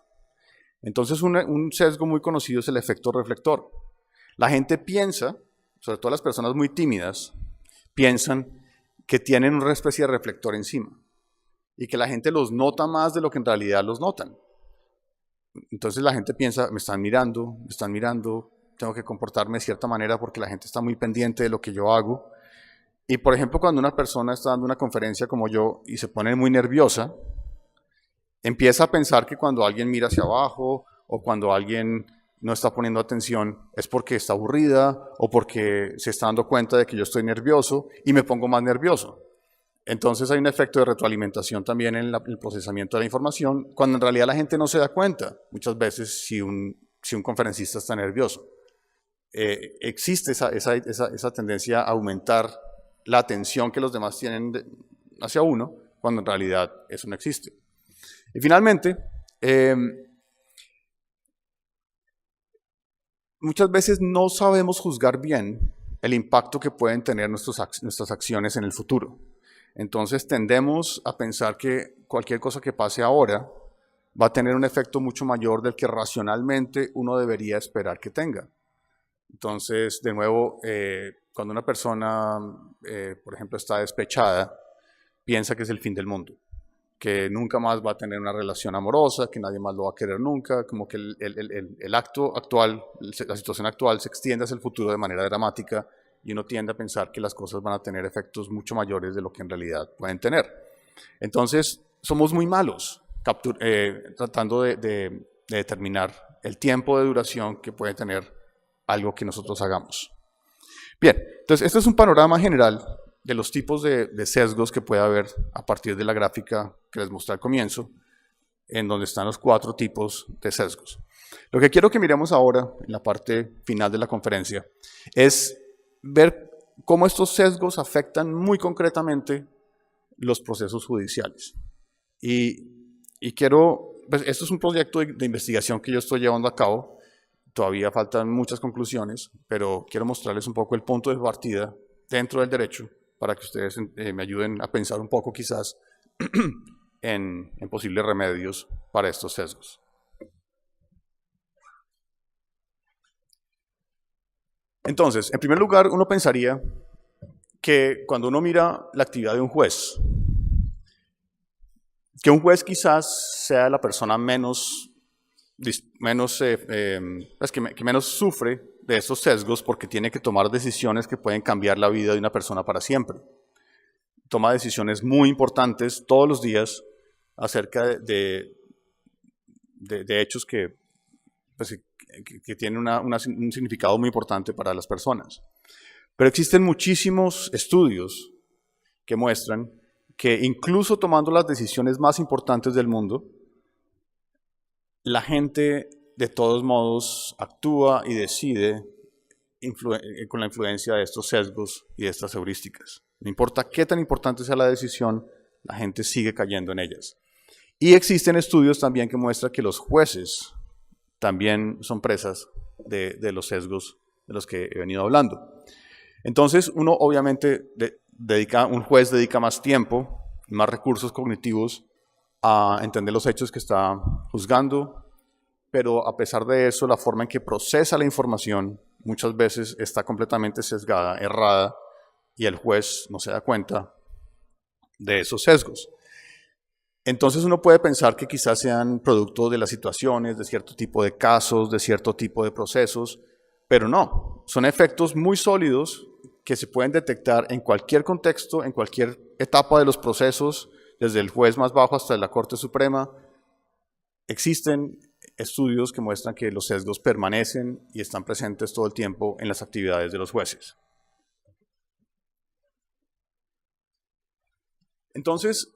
Entonces un sesgo muy conocido es el efecto reflector. La gente piensa, sobre todo las personas muy tímidas, piensan que tienen una especie de reflector encima y que la gente los nota más de lo que en realidad los notan. Entonces la gente piensa, me están mirando, tengo que comportarme de cierta manera porque la gente está muy pendiente de lo que yo hago. Y por ejemplo, cuando una persona está dando una conferencia como yo y se pone muy nerviosa, empieza a pensar que cuando alguien mira hacia abajo o cuando alguien no está poniendo atención es porque está aburrida o porque se está dando cuenta de que yo estoy nervioso y me pongo más nervioso. Entonces hay un efecto de retroalimentación también en el procesamiento de la información, cuando en realidad la gente no se da cuenta muchas veces si un conferencista está nervioso. Existe esa tendencia a aumentar la atención que los demás tienen hacia uno, cuando en realidad eso no existe. Y finalmente, muchas veces no sabemos juzgar bien el impacto que pueden tener nuestras acciones en el futuro. Entonces tendemos a pensar que cualquier cosa que pase ahora va a tener un efecto mucho mayor del que racionalmente uno debería esperar que tenga. Entonces, de nuevo, cuando una persona, por ejemplo, está despechada, piensa que es el fin del mundo, que nunca más va a tener una relación amorosa, que nadie más lo va a querer nunca, como que el acto actual, la situación actual se extiende hacia el futuro de manera dramática y uno tiende a pensar que las cosas van a tener efectos mucho mayores de lo que en realidad pueden tener. Entonces, somos muy malos tratando de determinar el tiempo de duración que puede tener algo que nosotros hagamos. Bien, entonces este es un panorama general de los tipos de sesgos que puede haber a partir de la gráfica que les mostré al comienzo, en donde están los 4 tipos de sesgos. Lo que quiero que miremos ahora, en la parte final de la conferencia, es ver cómo estos sesgos afectan muy concretamente los procesos judiciales. Y quiero, pues esto es un proyecto de investigación que yo estoy llevando a cabo. Todavía faltan muchas conclusiones, pero quiero mostrarles un poco el punto de partida dentro del derecho para que ustedes me ayuden a pensar un poco quizás en posibles remedios para estos sesgos. Entonces, en primer lugar, uno pensaría que cuando uno mira la actividad de un juez, que un juez quizás sea la persona que menos sufre de estos sesgos porque tiene que tomar decisiones que pueden cambiar la vida de una persona para siempre. Toma decisiones muy importantes todos los días acerca de hechos que tienen un significado muy importante para las personas. Pero existen muchísimos estudios que muestran que incluso tomando las decisiones más importantes del mundo, la gente de todos modos actúa y decide con la influencia de estos sesgos y de estas heurísticas. No importa qué tan importante sea la decisión, la gente sigue cayendo en ellas. Y existen estudios también que muestran que los jueces también son presas de los sesgos de los que he venido hablando. Entonces, uno obviamente un juez dedica más tiempo y más recursos cognitivos a entender los hechos que está juzgando, pero a pesar de eso, la forma en que procesa la información muchas veces está completamente sesgada, errada, y el juez no se da cuenta de esos sesgos. Entonces uno puede pensar que quizás sean producto de las situaciones, de cierto tipo de casos, de cierto tipo de procesos, pero no, son efectos muy sólidos que se pueden detectar en cualquier contexto, en cualquier etapa de los procesos, desde el juez más bajo hasta la Corte Suprema. Existen estudios que muestran que los sesgos permanecen y están presentes todo el tiempo en las actividades de los jueces. Entonces,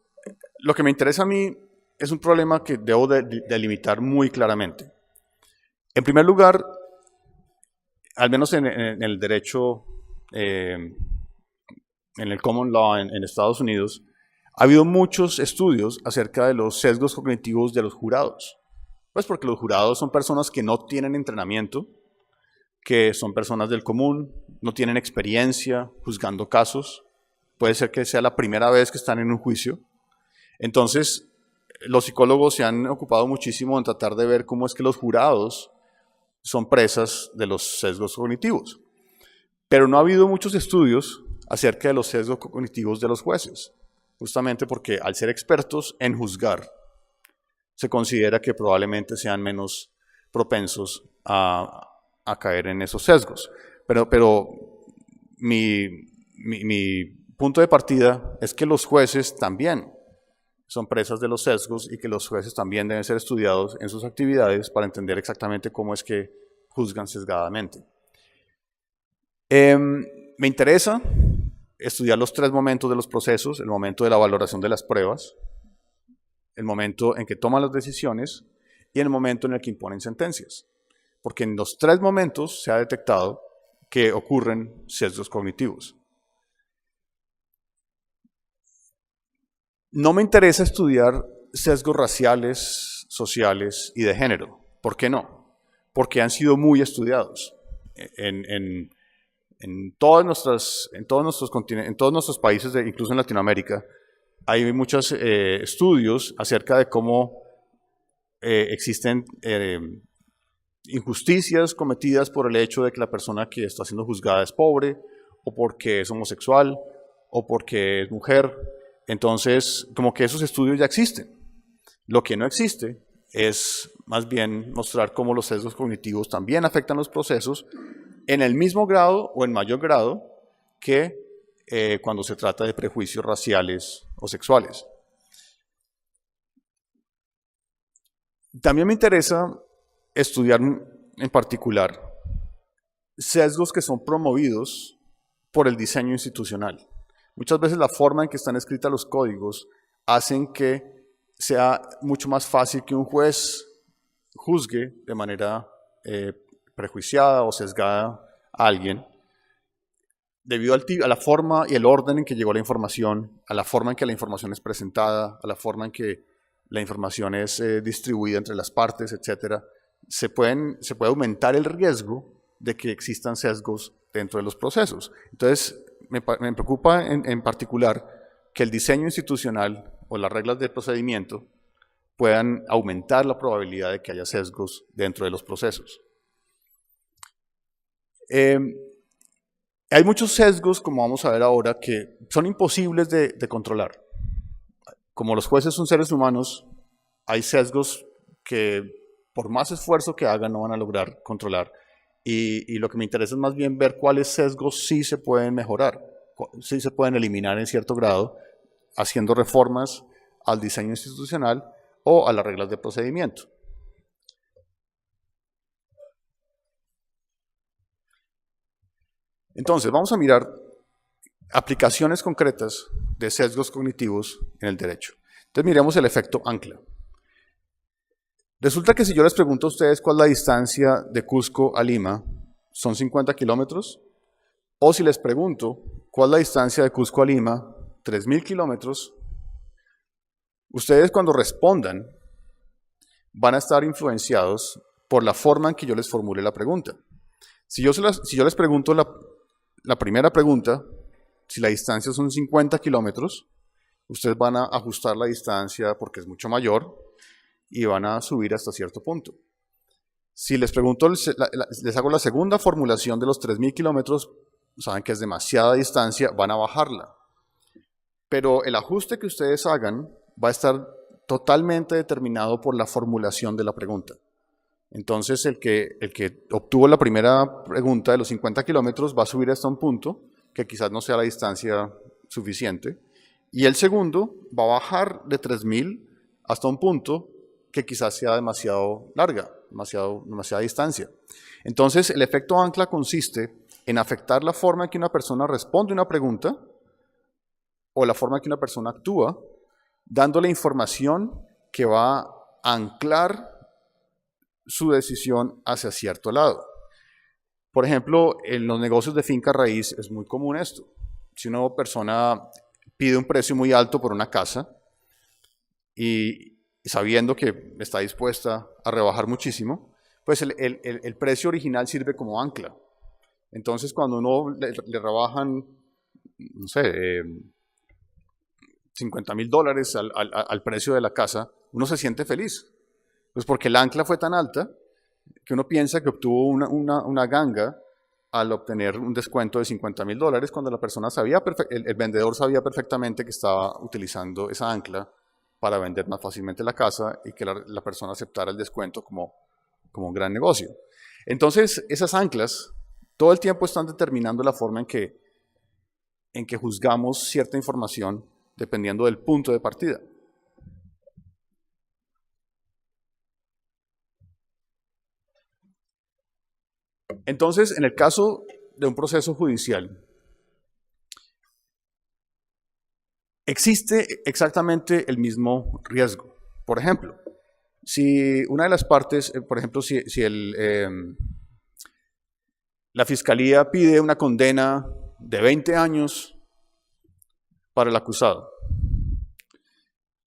lo que me interesa a mí es un problema que debo delimitar muy claramente. En primer lugar, al menos en el derecho, en el common law en Estados Unidos, ha habido muchos estudios acerca de los sesgos cognitivos de los jurados. Pues porque los jurados son personas que no tienen entrenamiento, que son personas del común, no tienen experiencia juzgando casos. Puede ser que sea la primera vez que están en un juicio. Entonces, los psicólogos se han ocupado muchísimo en tratar de ver cómo es que los jurados son presas de los sesgos cognitivos. Pero no ha habido muchos estudios acerca de los sesgos cognitivos de los jueces, justamente porque al ser expertos en juzgar, se considera que probablemente sean menos propensos a caer en esos sesgos. Pero mi punto de partida es que los jueces también son presas de los sesgos y que los jueces también deben ser estudiados en sus actividades para entender exactamente cómo es que juzgan sesgadamente. Me interesa estudiar los 3 momentos de los procesos: el momento de la valoración de las pruebas, el momento en que toman las decisiones y el momento en el que imponen sentencias. Porque en los 3 momentos se ha detectado que ocurren sesgos cognitivos. No me interesa estudiar sesgos raciales, sociales y de género. ¿Por qué no? Porque han sido muy estudiados. En todos nuestros países, incluso en Latinoamérica, hay muchos estudios acerca de cómo existen injusticias cometidas por el hecho de que la persona que está siendo juzgada es pobre, o porque es homosexual, o porque es mujer. Entonces, como que esos estudios ya existen. Lo que no existe es más bien mostrar cómo los sesgos cognitivos también afectan los procesos en el mismo grado o en mayor grado que cuando se trata de prejuicios raciales o sexuales. También me interesa estudiar en particular sesgos que son promovidos por el diseño institucional. Muchas veces la forma en que están escritos los códigos hacen que sea mucho más fácil que un juez juzgue de manera prejuiciada o sesgada a alguien, debido a la forma y el orden en que llegó la información, a la forma en que la información es presentada, a la forma en que la información es distribuida entre las partes, etc. Se puede aumentar el riesgo de que existan sesgos dentro de los procesos. Entonces, me preocupa en particular que el diseño institucional o las reglas de procedimiento puedan aumentar la probabilidad de que haya sesgos dentro de los procesos. Hay muchos sesgos, como vamos a ver ahora, que son imposibles de controlar. Como los jueces son seres humanos, hay sesgos que por más esfuerzo que hagan no van a lograr controlar. Y lo que me interesa es más bien ver cuáles sesgos sí se pueden mejorar, sí se pueden eliminar en cierto grado, haciendo reformas al diseño institucional o a las reglas de procedimiento. Entonces, vamos a mirar aplicaciones concretas de sesgos cognitivos en el derecho. Entonces, miremos el efecto ancla. Resulta que si yo les pregunto a ustedes cuál es la distancia de Cusco a Lima, ¿son 50 kilómetros? O si les pregunto cuál es la distancia de Cusco a Lima, 3.000 kilómetros, ustedes cuando respondan van a estar influenciados por la forma en que yo les formule la pregunta. Si yo les pregunto la primera pregunta, si la distancia son 50 kilómetros, ustedes van a ajustar la distancia porque es mucho mayor y van a subir hasta cierto punto. Si les pregunto, les hago la segunda formulación de los 3.000 kilómetros, saben que es demasiada distancia, van a bajarla. Pero el ajuste que ustedes hagan va a estar totalmente determinado por la formulación de la pregunta. Entonces, el que obtuvo la primera pregunta de los 50 kilómetros va a subir hasta un punto que quizás no sea la distancia suficiente, y el segundo va a bajar de 3.000 hasta un punto que quizás sea demasiado larga, demasiada distancia. Entonces, el efecto ancla consiste en afectar la forma en que una persona responde una pregunta o la forma en que una persona actúa, dándole información que va a anclar su decisión hacia cierto lado. Por ejemplo, en los negocios de finca raíz es muy común esto. Si una persona pide un precio muy alto por una casa y sabiendo que está dispuesta a rebajar muchísimo, pues el precio original sirve como ancla. Entonces, cuando uno le rebajan, no sé, $50,000 al precio de la casa, uno se siente feliz. Pues porque el ancla fue tan alta que uno piensa que obtuvo una ganga al obtener un descuento de $50,000 cuando la persona sabía, el vendedor sabía perfectamente que estaba utilizando esa ancla para vender más fácilmente la casa y que la persona aceptara el descuento como un gran negocio. Entonces, esas anclas todo el tiempo están determinando la forma en que juzgamos cierta información dependiendo del punto de partida. Entonces, en el caso de un proceso judicial, existe exactamente el mismo riesgo. Por ejemplo, si una de las partes, por ejemplo, si la fiscalía pide una condena de 20 años para el acusado,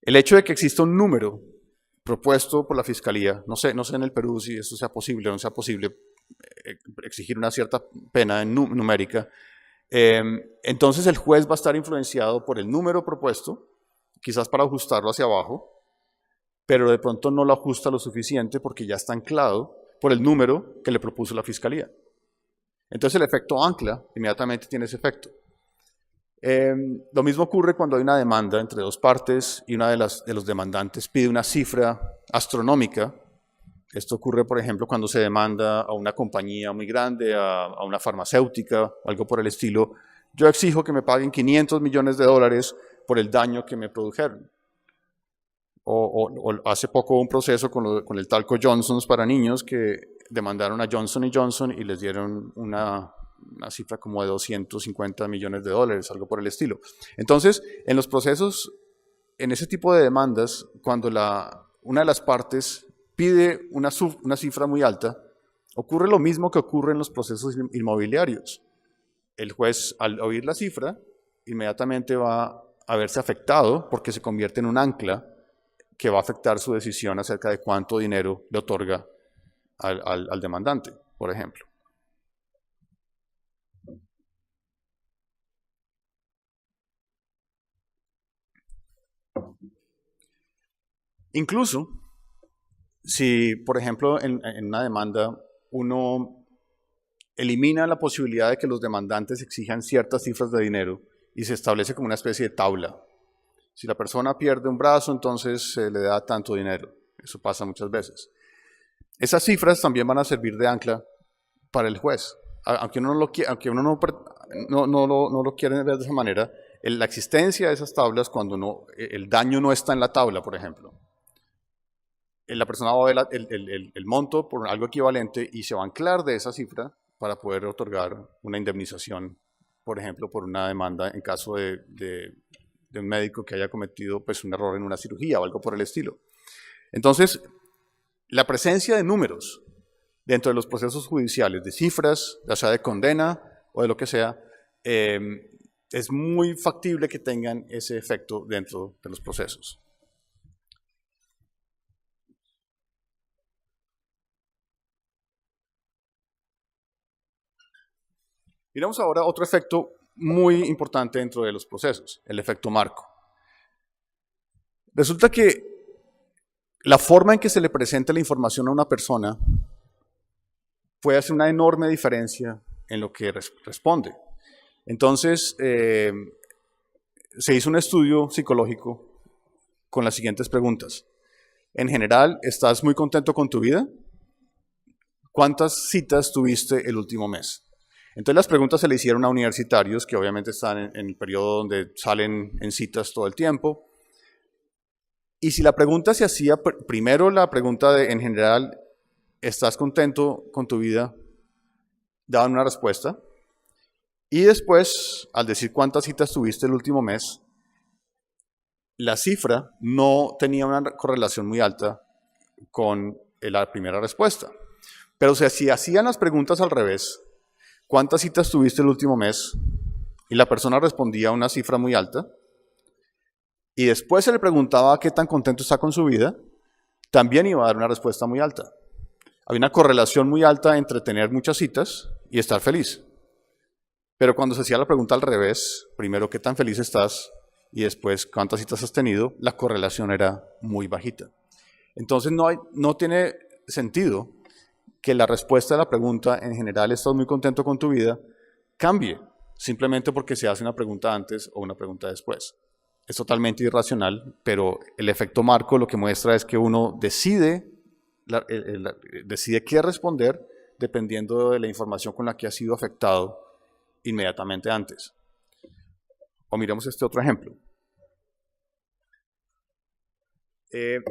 el hecho de que exista un número propuesto por la fiscalía, no sé en el Perú si eso sea posible o no sea posible, exigir una cierta pena numérica, entonces el juez va a estar influenciado por el número propuesto, quizás para ajustarlo hacia abajo, pero de pronto no lo ajusta lo suficiente porque ya está anclado por el número que le propuso la fiscalía. Entonces el efecto ancla inmediatamente tiene ese efecto. Lo mismo ocurre cuando hay una demanda entre dos partes y una de los demandantes pide una cifra astronómica. Esto ocurre, por ejemplo, cuando se demanda a una compañía muy grande, a una farmacéutica o algo por el estilo. Yo exijo que me paguen $500 millones por el daño que me produjeron. O hace poco un proceso con el talco Johnson's para niños que demandaron a Johnson & Johnson y les dieron una cifra como de $250 millones, algo por el estilo. Entonces, en los procesos, en ese tipo de demandas, cuando una de las partes pide una cifra muy alta, ocurre lo mismo que ocurre en los procesos inmobiliarios. El juez, al oír la cifra, inmediatamente va a verse afectado porque se convierte en un ancla que va a afectar su decisión acerca de cuánto dinero le otorga al demandante, por ejemplo. Incluso, si, por ejemplo, en una demanda uno elimina la posibilidad de que los demandantes exijan ciertas cifras de dinero y se establece como una especie de tabla. Si la persona pierde un brazo, entonces se le da tanto dinero. Eso pasa muchas veces. Esas cifras también van a servir de ancla para el juez. Aunque uno no lo quiere ver de esa manera, la existencia de esas tablas, cuando el daño no está en la tabla, por ejemplo, la persona va a ver el monto por algo equivalente y se va a anclar de esa cifra para poder otorgar una indemnización, por ejemplo, por una demanda en caso de un médico que haya cometido pues, un error en una cirugía o algo por el estilo. Entonces, la presencia de números dentro de los procesos judiciales, de cifras, ya sea de condena o de lo que sea, es muy factible que tengan ese efecto dentro de los procesos. Miramos ahora otro efecto muy importante dentro de los procesos, el efecto marco. Resulta que la forma en que se le presenta la información a una persona puede hacer una enorme diferencia en lo que responde. Entonces, se hizo un estudio psicológico con las siguientes preguntas. En general, ¿estás muy contento con tu vida? ¿Cuántas citas tuviste el último mes? Entonces las preguntas se le hicieron a universitarios que obviamente están en el periodo donde salen en citas todo el tiempo. Y si la pregunta se hacía, primero la pregunta de, en general, ¿estás contento con tu vida? Daban una respuesta. Y después, al decir cuántas citas tuviste el último mes, la cifra no tenía una correlación muy alta con la primera respuesta. Pero si hacían las preguntas al revés, ¿cuántas citas tuviste el último mes? Y la persona respondía una cifra muy alta. Y después se le preguntaba qué tan contento está con su vida, también iba a dar una respuesta muy alta. Había una correlación muy alta entre tener muchas citas y estar feliz. Pero cuando se hacía la pregunta al revés, primero qué tan feliz estás y después cuántas citas has tenido, la correlación era muy bajita. Entonces no tiene sentido que la respuesta a la pregunta, en general, ¿estás muy contento con tu vida?, cambie, simplemente porque se hace una pregunta antes o una pregunta después. Es totalmente irracional, pero el efecto marco lo que muestra es que uno decide qué responder dependiendo de la información con la que ha sido afectado inmediatamente antes. O miremos este otro ejemplo.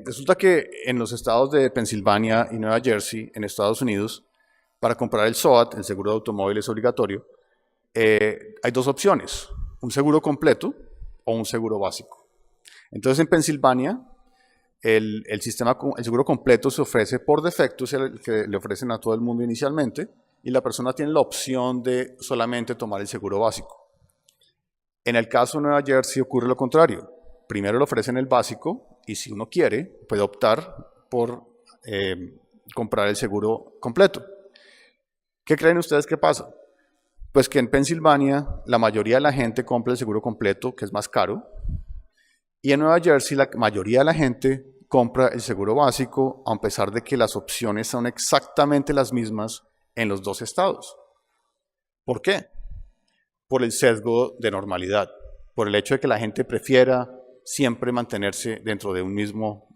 Resulta que en los estados de Pensilvania y Nueva Jersey, en Estados Unidos, para comprar el SOAT, el seguro de automóviles obligatorio, hay dos opciones, un seguro completo o un seguro básico. Entonces en Pensilvania, el seguro completo se ofrece por defecto, es el que le ofrecen a todo el mundo inicialmente, y la persona tiene la opción de solamente tomar el seguro básico. En el caso de Nueva Jersey ocurre lo contrario. Primero le ofrecen el básico y si uno quiere puede optar por comprar el seguro completo. ¿Qué creen ustedes que pasa? Pues que en Pensilvania la mayoría de la gente compra el seguro completo, que es más caro, y en Nueva Jersey la mayoría de la gente compra el seguro básico, a pesar de que las opciones son exactamente las mismas en los dos estados. ¿Por qué? Por el sesgo de normalidad, por el hecho de que la gente prefiera siempre mantenerse dentro de un mismo,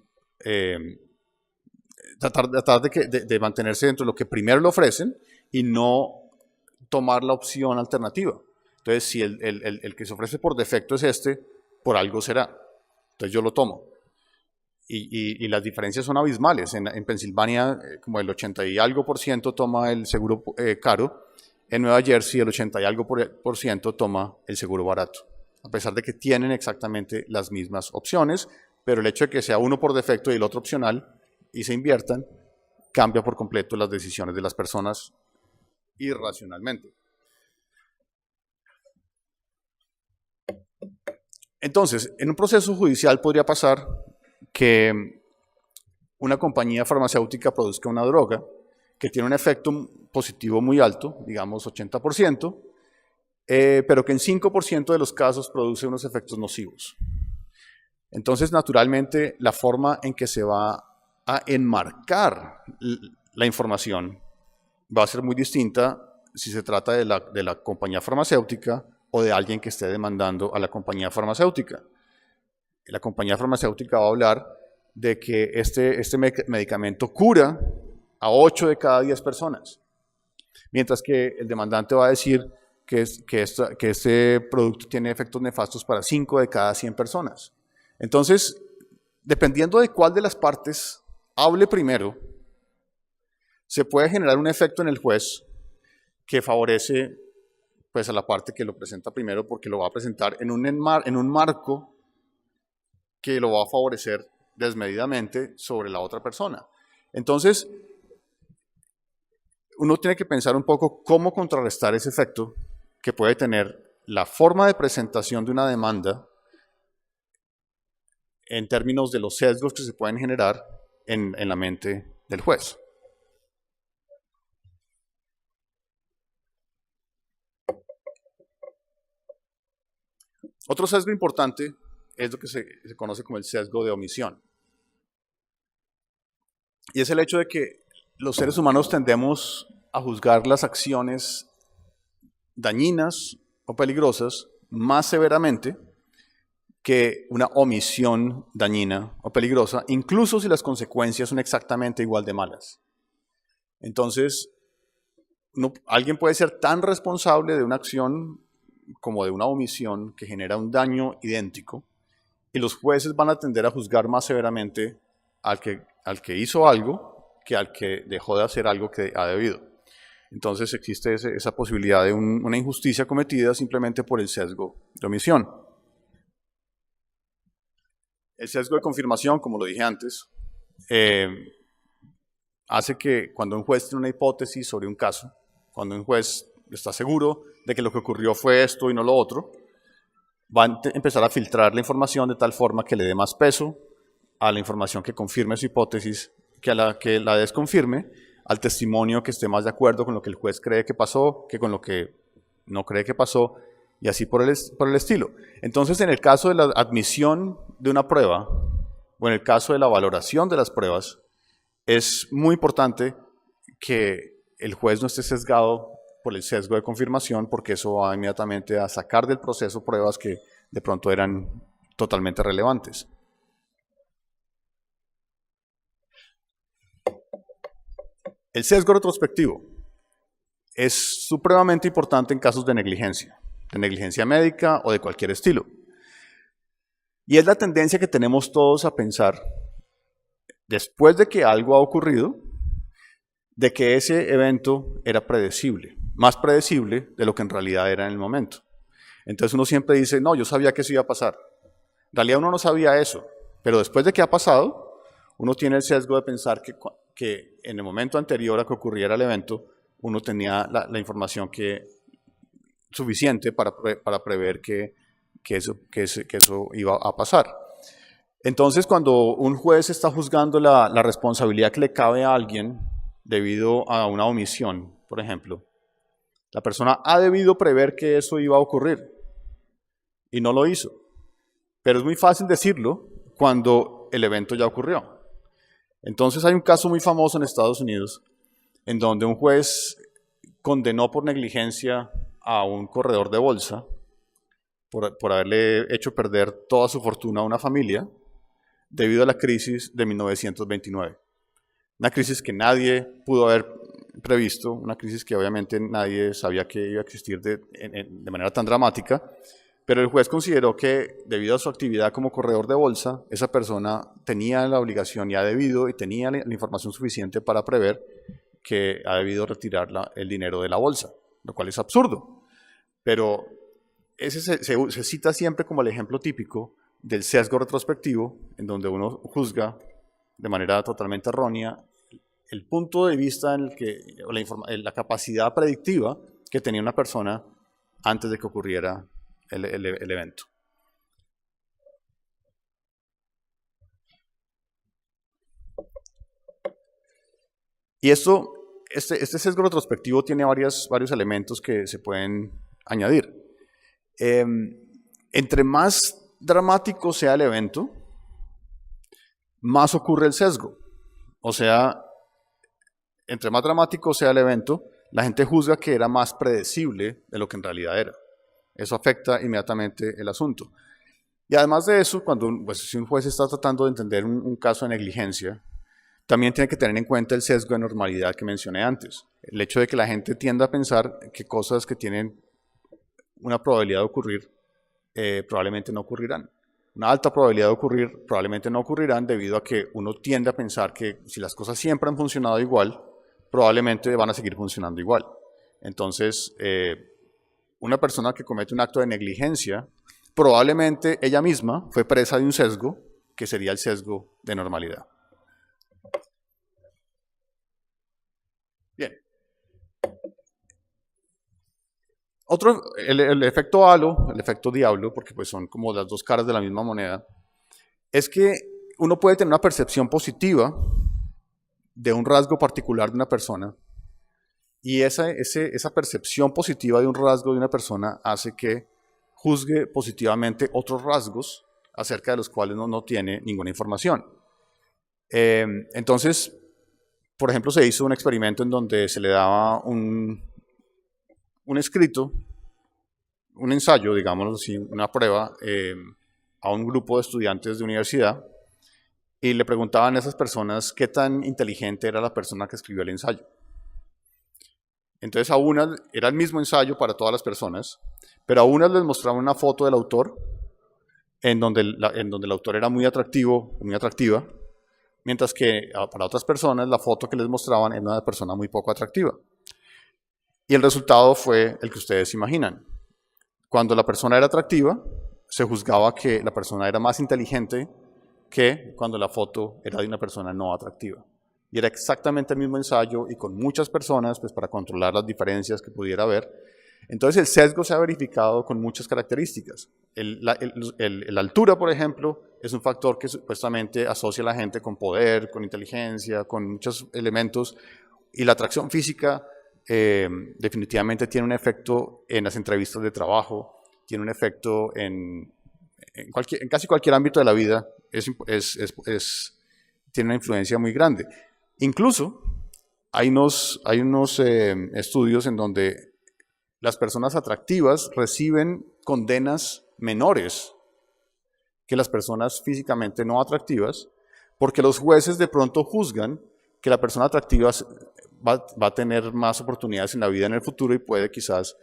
tratar de mantenerse dentro de lo que primero le ofrecen y no tomar la opción alternativa. Entonces, si el que se ofrece por defecto es este, por algo será. Entonces yo lo tomo. Y las diferencias son abismales. En Pensilvania, como el 80 y algo % toma el seguro caro. En Nueva Jersey, el 80 y algo % toma el seguro barato. A pesar de que tienen exactamente las mismas opciones, pero el hecho de que sea uno por defecto y el otro opcional y se inviertan, cambia por completo las decisiones de las personas irracionalmente. Entonces, en un proceso judicial podría pasar que una compañía farmacéutica produzca una droga que tiene un efecto positivo muy alto, digamos 80%, pero que en 5% de los casos produce unos efectos nocivos. Entonces, naturalmente, la forma en que se va a enmarcar la información va a ser muy distinta si se trata de la compañía farmacéutica o de alguien que esté demandando a la compañía farmacéutica. La compañía farmacéutica va a hablar de que este medicamento cura a 8 de cada 10 personas, mientras que el demandante va a decir que este producto tiene efectos nefastos para 5 de cada 100 personas. Entonces, dependiendo de cuál de las partes hable primero, se puede generar un efecto en el juez que favorece pues, a la parte que lo presenta primero, porque lo va a presentar en un marco que lo va a favorecer desmedidamente sobre la otra persona. Entonces, uno tiene que pensar un poco cómo contrarrestar ese efecto que puede tener la forma de presentación de una demanda en términos de los sesgos que se pueden generar en la mente del juez. Otro sesgo importante es lo que se conoce como el sesgo de omisión. Y es el hecho de que los seres humanos tendemos a juzgar las acciones dañinas o peligrosas más severamente que una omisión dañina o peligrosa, incluso si las consecuencias son exactamente igual de malas. Entonces, alguien puede ser tan responsable de una acción como de una omisión que genera un daño idéntico, y los jueces van a tender a juzgar más severamente al que hizo algo que al que dejó de hacer algo que ha debido. Entonces existe esa posibilidad de una injusticia cometida simplemente por el sesgo de omisión. El sesgo de confirmación, como lo dije antes, hace que cuando un juez tiene una hipótesis sobre un caso, cuando un juez está seguro de que lo que ocurrió fue esto y no lo otro, va a empezar a filtrar la información de tal forma que le dé más peso a la información que confirme su hipótesis que a la que la desconfirme, al testimonio que esté más de acuerdo con lo que el juez cree que pasó que con lo que no cree que pasó, y así por el estilo. Entonces, en el caso de la admisión de una prueba o en el caso de la valoración de las pruebas, es muy importante que el juez no esté sesgado por el sesgo de confirmación, porque eso va inmediatamente a sacar del proceso pruebas que de pronto eran totalmente relevantes. El sesgo retrospectivo es supremamente importante en casos de negligencia médica o de cualquier estilo. Y es la tendencia que tenemos todos a pensar, después de que algo ha ocurrido, de que ese evento era predecible, más predecible de lo que en realidad era en el momento. Entonces uno siempre dice, no, yo sabía que eso iba a pasar. En realidad uno no sabía eso, pero después de que ha pasado, uno tiene el sesgo de pensar que en el momento anterior a que ocurriera el evento, uno tenía la información suficiente para prever que eso iba a pasar. Entonces, cuando un juez está juzgando la responsabilidad que le cabe a alguien debido a una omisión, por ejemplo, la persona ha debido prever que eso iba a ocurrir y no lo hizo. Pero es muy fácil decirlo cuando el evento ya ocurrió. Entonces hay un caso muy famoso en Estados Unidos en donde un juez condenó por negligencia a un corredor de bolsa por haberle hecho perder toda su fortuna a una familia debido a la crisis de 1929. Una crisis que nadie pudo haber previsto, una crisis que obviamente nadie sabía que iba a existir de manera tan dramática, pero el juez consideró que debido a su actividad como corredor de bolsa, esa persona tenía la obligación y ha debido y tenía la información suficiente para prever que ha debido retirar el dinero de la bolsa, lo cual es absurdo. Pero ese se cita siempre como el ejemplo típico del sesgo retrospectivo, en donde uno juzga de manera totalmente errónea el punto de vista en el que, la capacidad predictiva que tenía una persona antes de que ocurriera el evento. Y este sesgo retrospectivo tiene varios elementos que se pueden añadir. Entre más dramático sea el evento, más ocurre el sesgo. O sea, entre más dramático sea el evento, la gente juzga que era más predecible de lo que en realidad era. Eso afecta inmediatamente el asunto. Y además de eso, si un juez está tratando de entender un caso de negligencia, también tiene que tener en cuenta el sesgo de normalidad que mencioné antes. El hecho de que la gente tienda a pensar que cosas que tienen una probabilidad de ocurrir probablemente no ocurrirán. Una alta probabilidad de ocurrir probablemente no ocurrirán debido a que uno tiende a pensar que si las cosas siempre han funcionado igual, probablemente van a seguir funcionando igual. Entonces, una persona que comete un acto de negligencia, probablemente ella misma fue presa de un sesgo, que sería el sesgo de normalidad. Bien. El efecto halo, el efecto diablo, porque pues son como las dos caras de la misma moneda, es que uno puede tener una percepción positiva de un rasgo particular de una persona, y esa percepción positiva de un rasgo de una persona hace que juzgue positivamente otros rasgos acerca de los cuales no tiene ninguna información. Entonces, por ejemplo, se hizo un experimento en donde se le daba un escrito, un ensayo, digámoslo así, una prueba a un grupo de estudiantes de universidad y le preguntaban a esas personas qué tan inteligente era la persona que escribió el ensayo. Entonces a unas era el mismo ensayo para todas las personas, pero a unas les mostraban una foto del autor en donde el autor era muy atractivo, muy atractiva, mientras que para otras personas la foto que les mostraban era una persona muy poco atractiva. Y el resultado fue el que ustedes imaginan. Cuando la persona era atractiva, se juzgaba que la persona era más inteligente que cuando la foto era de una persona no atractiva. Y era exactamente el mismo ensayo y con muchas personas pues, para controlar las diferencias que pudiera haber. Entonces el sesgo se ha verificado con muchas características. La altura, por ejemplo, es un factor que supuestamente asocia a la gente con poder, con inteligencia, con muchos elementos. Y la atracción física definitivamente tiene un efecto en las entrevistas de trabajo, tiene un efecto en casi cualquier ámbito de la vida, tiene una influencia muy grande. Incluso hay unos estudios en donde las personas atractivas reciben condenas menores que las personas físicamente no atractivas, porque los jueces de pronto juzgan que la persona atractiva va a tener más oportunidades en la vida en el futuro y puede quizás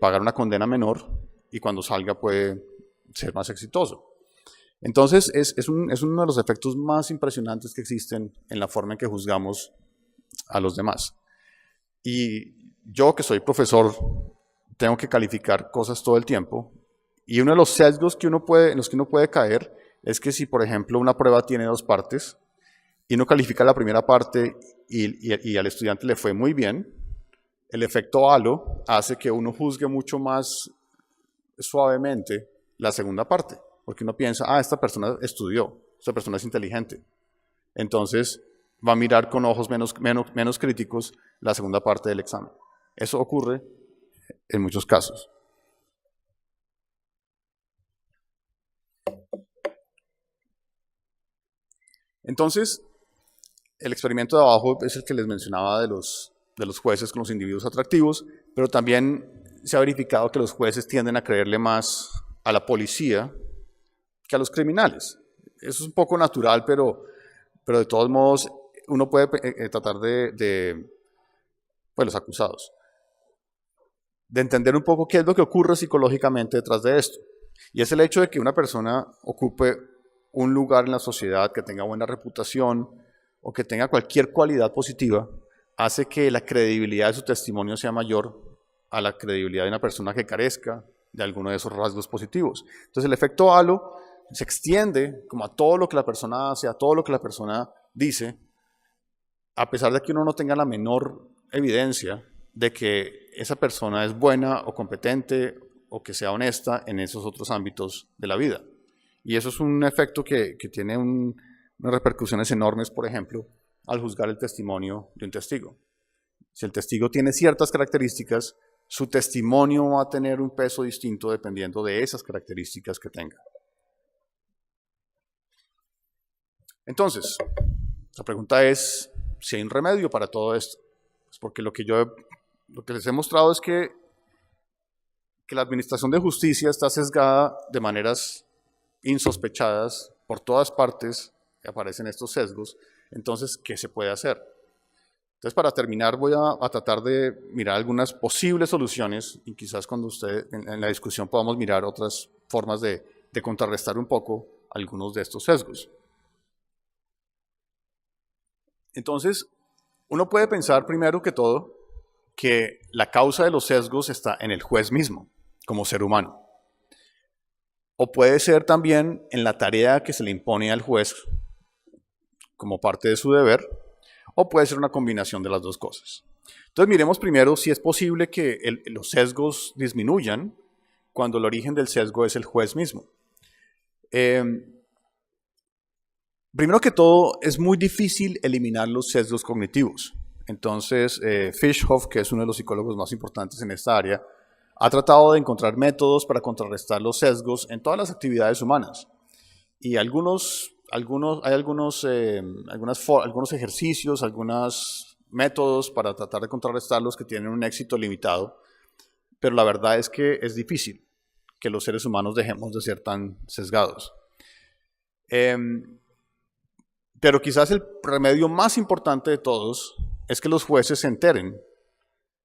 pagar una condena menor y cuando salga puede ser más exitoso. Entonces es uno de los efectos más impresionantes que existen en la forma en que juzgamos a los demás. Y yo, que soy profesor, tengo que calificar cosas todo el tiempo, y uno de los sesgos en los que uno puede caer es que si, por ejemplo, una prueba tiene 2 partes y uno califica la primera parte y al estudiante le fue muy bien, el efecto halo hace que uno juzgue mucho más suavemente la segunda parte, porque uno piensa, esta persona estudió, esta persona es inteligente. Entonces va a mirar con ojos menos críticos la segunda parte del examen. Eso ocurre en muchos casos. Entonces, el experimento de abajo es el que les mencionaba de los jueces con los individuos atractivos, pero también se ha verificado que los jueces tienden a creerle más a la policía que a los criminales. Eso es un poco natural, pero de todos modos uno puede tratar los acusados, de entender un poco qué es lo que ocurre psicológicamente detrás de esto. Y es el hecho de que una persona ocupe un lugar en la sociedad, que tenga buena reputación o que tenga cualquier cualidad positiva, hace que la credibilidad de su testimonio sea mayor a la credibilidad de una persona que carezca de alguno de esos rasgos positivos. Entonces el efecto halo se extiende como a todo lo que la persona hace, a todo lo que la persona dice, a pesar de que uno no tenga la menor evidencia de que esa persona es buena o competente o que sea honesta en esos otros ámbitos de la vida. Y eso es un efecto que tiene unas repercusiones enormes, por ejemplo, al juzgar el testimonio de un testigo. Si el testigo tiene ciertas características, su testimonio va a tener un peso distinto dependiendo de esas características que tenga. Entonces, la pregunta es si hay un remedio para todo esto. Pues porque lo que les he mostrado es que la administración de justicia está sesgada de maneras insospechadas por todas partes, que aparecen estos sesgos. Entonces, ¿qué se puede hacer? Entonces, para terminar, voy a tratar de mirar algunas posibles soluciones y quizás cuando en la discusión podamos mirar otras formas de contrarrestar un poco algunos de estos sesgos. Entonces, uno puede pensar primero que todo que la causa de los sesgos está en el juez mismo, como ser humano. O puede ser también en la tarea que se le impone al juez como parte de su deber, o puede ser una combinación de las dos cosas. Entonces miremos primero si es posible que los sesgos disminuyan cuando el origen del sesgo es el juez mismo. Primero que todo, es muy difícil eliminar los sesgos cognitivos. Entonces, Fishoff, que es uno de los psicólogos más importantes en esta área, ha tratado de encontrar métodos para contrarrestar los sesgos en todas las actividades humanas. Y hay algunos ejercicios, algunos métodos para tratar de contrarrestarlos que tienen un éxito limitado, pero la verdad es que es difícil que los seres humanos dejemos de ser tan sesgados. Pero quizás el remedio más importante de todos es que los jueces se enteren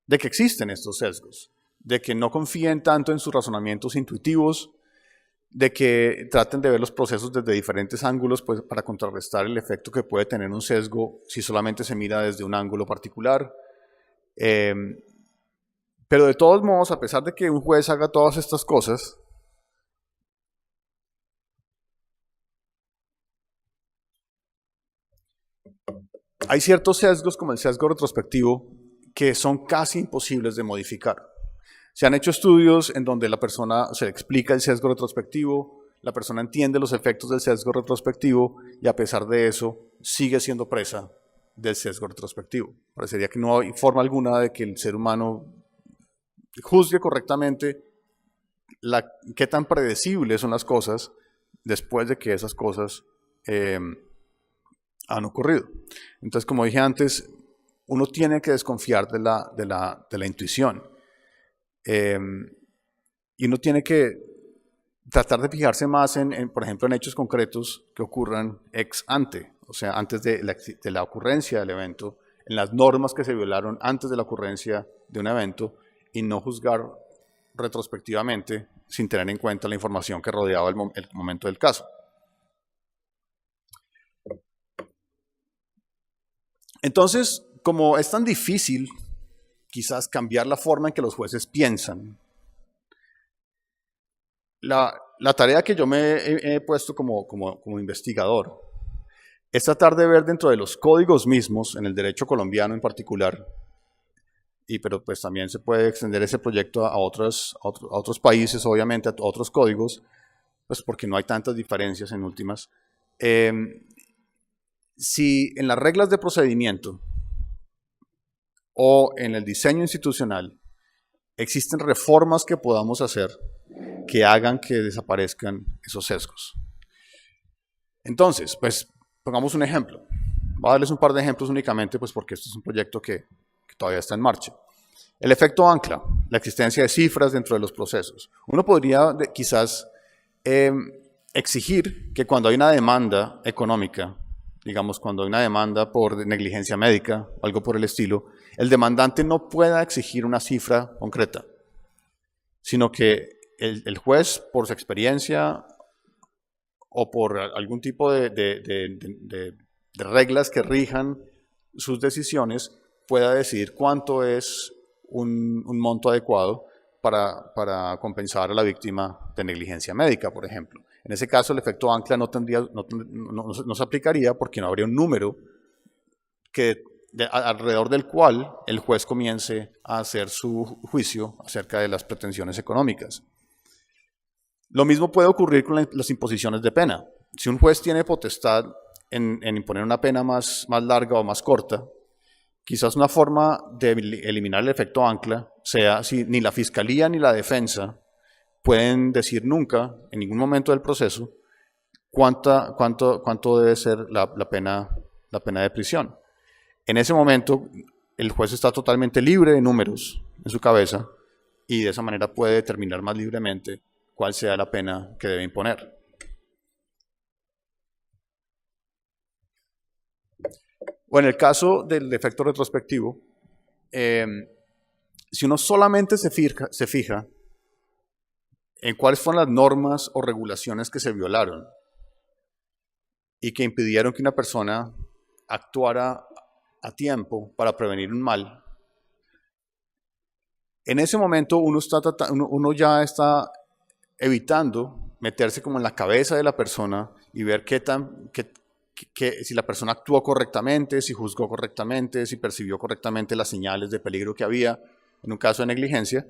de que existen estos sesgos, de que no confíen tanto en sus razonamientos intuitivos, de que traten de ver los procesos desde diferentes ángulos pues, para contrarrestar el efecto que puede tener un sesgo si solamente se mira desde un ángulo particular. Pero de todos modos, a pesar de que un juez haga todas estas cosas, hay ciertos sesgos, como el sesgo retrospectivo, que son casi imposibles de modificar. Se han hecho estudios en donde la persona se le explica el sesgo retrospectivo, la persona entiende los efectos del sesgo retrospectivo y a pesar de eso sigue siendo presa del sesgo retrospectivo. Parecería que no hay forma alguna de que el ser humano juzgue correctamente qué tan predecibles son las cosas después de que esas cosas han ocurrido. Entonces, como dije antes, uno tiene que desconfiar de la intuición. Y uno tiene que tratar de fijarse más por ejemplo, en hechos concretos que ocurran ex ante, o sea, antes de la ocurrencia del evento, en las normas que se violaron antes de la ocurrencia de un evento, y no juzgar retrospectivamente sin tener en cuenta la información que rodeaba el momento del caso. Entonces, como es tan difícil quizás cambiar la forma en que los jueces piensan, la tarea que yo me he puesto como investigador es tratar de ver dentro de los códigos mismos, en el derecho colombiano en particular, pero pues también se puede extender ese proyecto a otros países, obviamente, a otros códigos, pues porque no hay tantas diferencias en últimas. Si en las reglas de procedimiento o en el diseño institucional existen reformas que podamos hacer que hagan que desaparezcan esos sesgos. Entonces, pues pongamos un ejemplo. Voy a darles un par de ejemplos únicamente, pues porque esto es un proyecto que todavía está en marcha. El efecto ancla, la existencia de cifras dentro de los procesos. Uno podría quizás exigir que cuando hay una demanda económica, digamos cuando hay una demanda por negligencia médica o algo por el estilo, el demandante no pueda exigir una cifra concreta, sino que el juez, por su experiencia o por algún tipo de reglas que rijan sus decisiones, pueda decidir cuánto es un monto adecuado para compensar a la víctima de negligencia médica, por ejemplo. En ese caso, el efecto ancla no se aplicaría porque no habría un número alrededor del cual el juez comience a hacer su juicio acerca de las pretensiones económicas. Lo mismo puede ocurrir con las imposiciones de pena. Si un juez tiene potestad en imponer una pena más larga o más corta, quizás una forma de eliminar el efecto ancla sea si ni la fiscalía ni la defensa pueden decir nunca, en ningún momento del proceso, cuánto debe ser la pena de prisión. En ese momento, el juez está totalmente libre de números en su cabeza y de esa manera puede determinar más libremente cuál sea la pena que debe imponer. O en el caso del efecto retrospectivo, si uno solamente se fija en cuáles fueron las normas o regulaciones que se violaron y que impidieron que una persona actuara a tiempo para prevenir un mal, en ese momento uno ya está evitando meterse como en la cabeza de la persona y ver si la persona actuó correctamente, si juzgó correctamente, si percibió correctamente las señales de peligro que había en un caso de negligencia,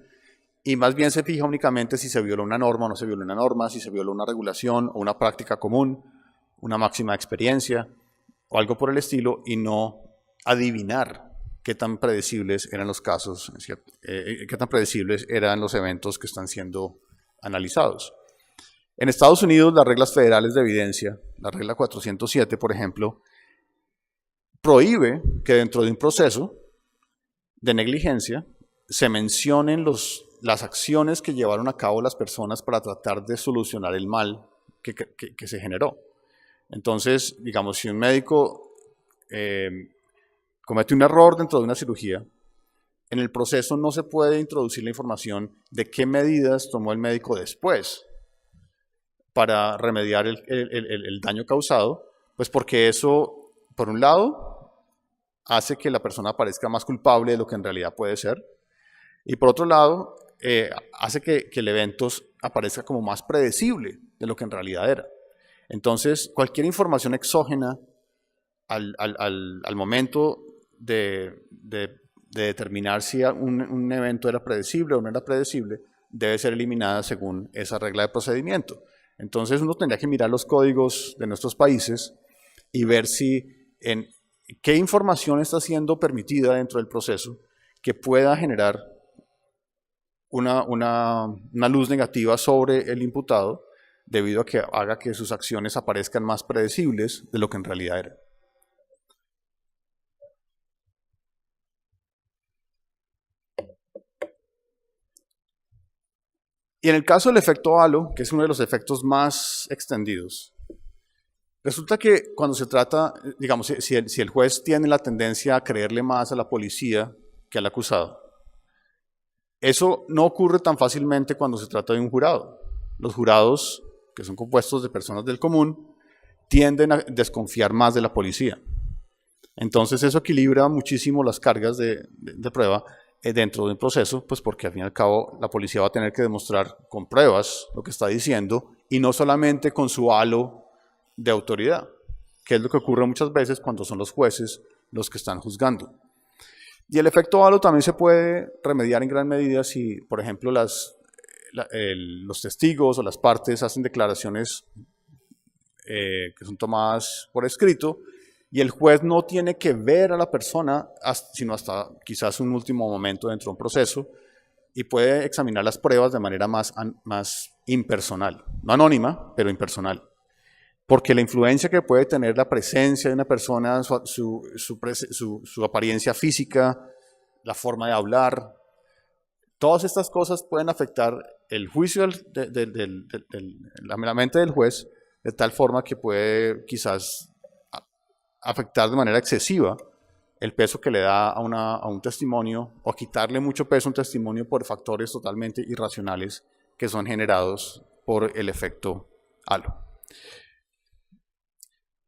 y más bien se fija únicamente si se violó una norma o no se violó una norma, si se violó una regulación o una práctica común, una máxima de experiencia o algo por el estilo, y no adivinar qué tan predecibles eran los casos, qué tan predecibles eran los eventos que están siendo analizados. En Estados Unidos, las reglas federales de evidencia, la regla 407, por ejemplo, prohíbe que dentro de un proceso de negligencia se mencionen las acciones que llevaron a cabo las personas para tratar de solucionar el mal que se generó. Entonces, digamos, si un médico comete un error dentro de una cirugía, en el proceso no se puede introducir la información de qué medidas tomó el médico después para remediar el daño causado, pues porque eso, por un lado, hace que la persona parezca más culpable de lo que en realidad puede ser, y por otro lado, hace que el evento aparezca como más predecible de lo que en realidad era. Entonces, cualquier información exógena al momento de determinar si un evento era predecible o no era predecible, debe ser eliminada según esa regla de procedimiento. Entonces uno tendría que mirar los códigos de nuestros países y ver qué información está siendo permitida dentro del proceso que pueda generar una luz negativa sobre el imputado debido a que haga que sus acciones aparezcan más predecibles de lo que en realidad eran. Y en el caso del efecto halo, que es uno de los efectos más extendidos, resulta que cuando se trata, digamos, si el juez tiene la tendencia a creerle más a la policía que al acusado, eso no ocurre tan fácilmente cuando se trata de un jurado. Los jurados, que son compuestos de personas del común, tienden a desconfiar más de la policía. Entonces eso equilibra muchísimo las cargas de prueba dentro de un proceso, pues porque al fin y al cabo la policía va a tener que demostrar con pruebas lo que está diciendo y no solamente con su halo de autoridad, que es lo que ocurre muchas veces cuando son los jueces los que están juzgando. Y el efecto halo también se puede remediar en gran medida si, por ejemplo, los testigos o las partes hacen declaraciones que son tomadas por escrito y el juez no tiene que ver a la persona sino hasta quizás un último momento dentro de un proceso y puede examinar las pruebas de manera más impersonal, no anónima, pero impersonal. Porque la influencia que puede tener la presencia de una persona, su apariencia física, la forma de hablar, todas estas cosas pueden afectar el juicio la mente del juez de tal forma que puede quizás afectar de manera excesiva el peso que le da a un testimonio o quitarle mucho peso a un testimonio por factores totalmente irracionales que son generados por el efecto halo.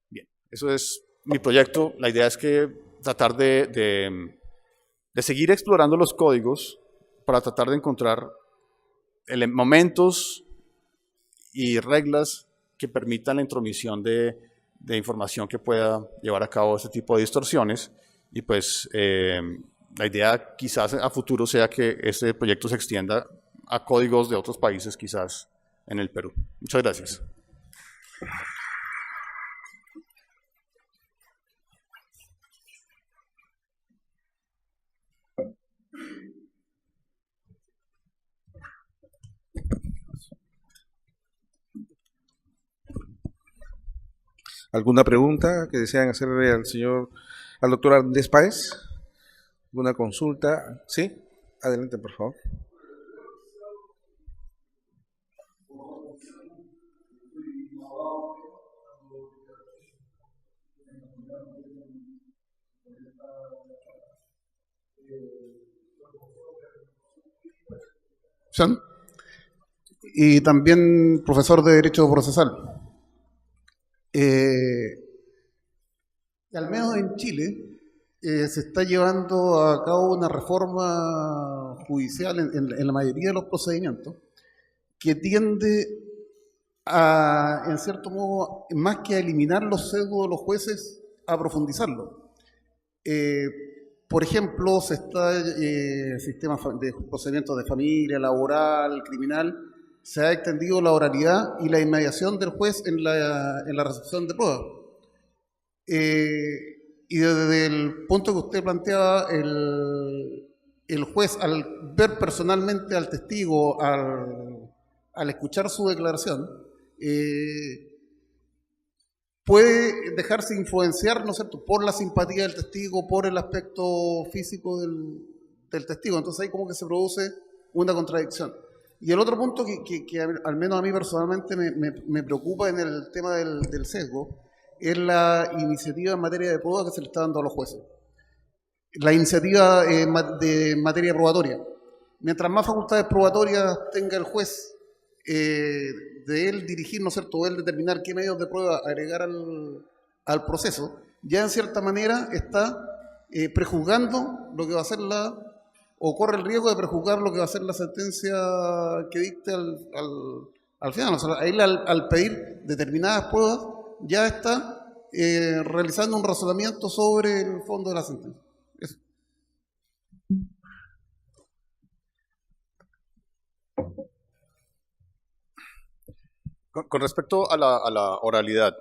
Bien, eso es mi proyecto. La idea es que tratar de seguir explorando los códigos para tratar de encontrar momentos y reglas que permitan la intromisión de información que pueda llevar a cabo este tipo de distorsiones y pues la idea quizás a futuro sea que este proyecto se extienda a códigos de otros países quizás en el Perú. Muchas gracias. ¿Alguna pregunta que desean hacerle al doctor Andrés Páez? ¿Alguna consulta? ¿Sí? Adelante, por favor. Y también profesor de Derecho Procesal. Al menos en Chile se está llevando a cabo una reforma judicial en la mayoría de los procedimientos que tiende a, en cierto modo, más que a eliminar los sesgos de los jueces, a profundizarlo. Por ejemplo, se está sistemas de procedimientos de familia, laboral, criminal, se ha extendido la oralidad y la inmediación del juez en la recepción de pruebas. Y desde el punto que usted planteaba, el juez, al ver personalmente al testigo, al escuchar su declaración, puede dejarse influenciar, ¿no es cierto?, por la simpatía del testigo, por el aspecto físico del testigo. Entonces ahí como que se produce una contradicción. Y el otro punto que al menos a mí personalmente me preocupa en el tema del sesgo es la iniciativa en materia de prueba que se le está dando a los jueces. La iniciativa de materia probatoria. Mientras más facultades probatorias tenga el juez de él dirigir, ¿no es cierto?, o él determinar qué medios de prueba agregar al proceso, ya en cierta manera está prejuzgando lo que va a ser o corre el riesgo de prejuzgar lo que va a ser la sentencia que dicte al final. O sea, él al pedir determinadas pruebas ya está realizando un razonamiento sobre el fondo de la sentencia. Eso. Con respecto a la oralidad,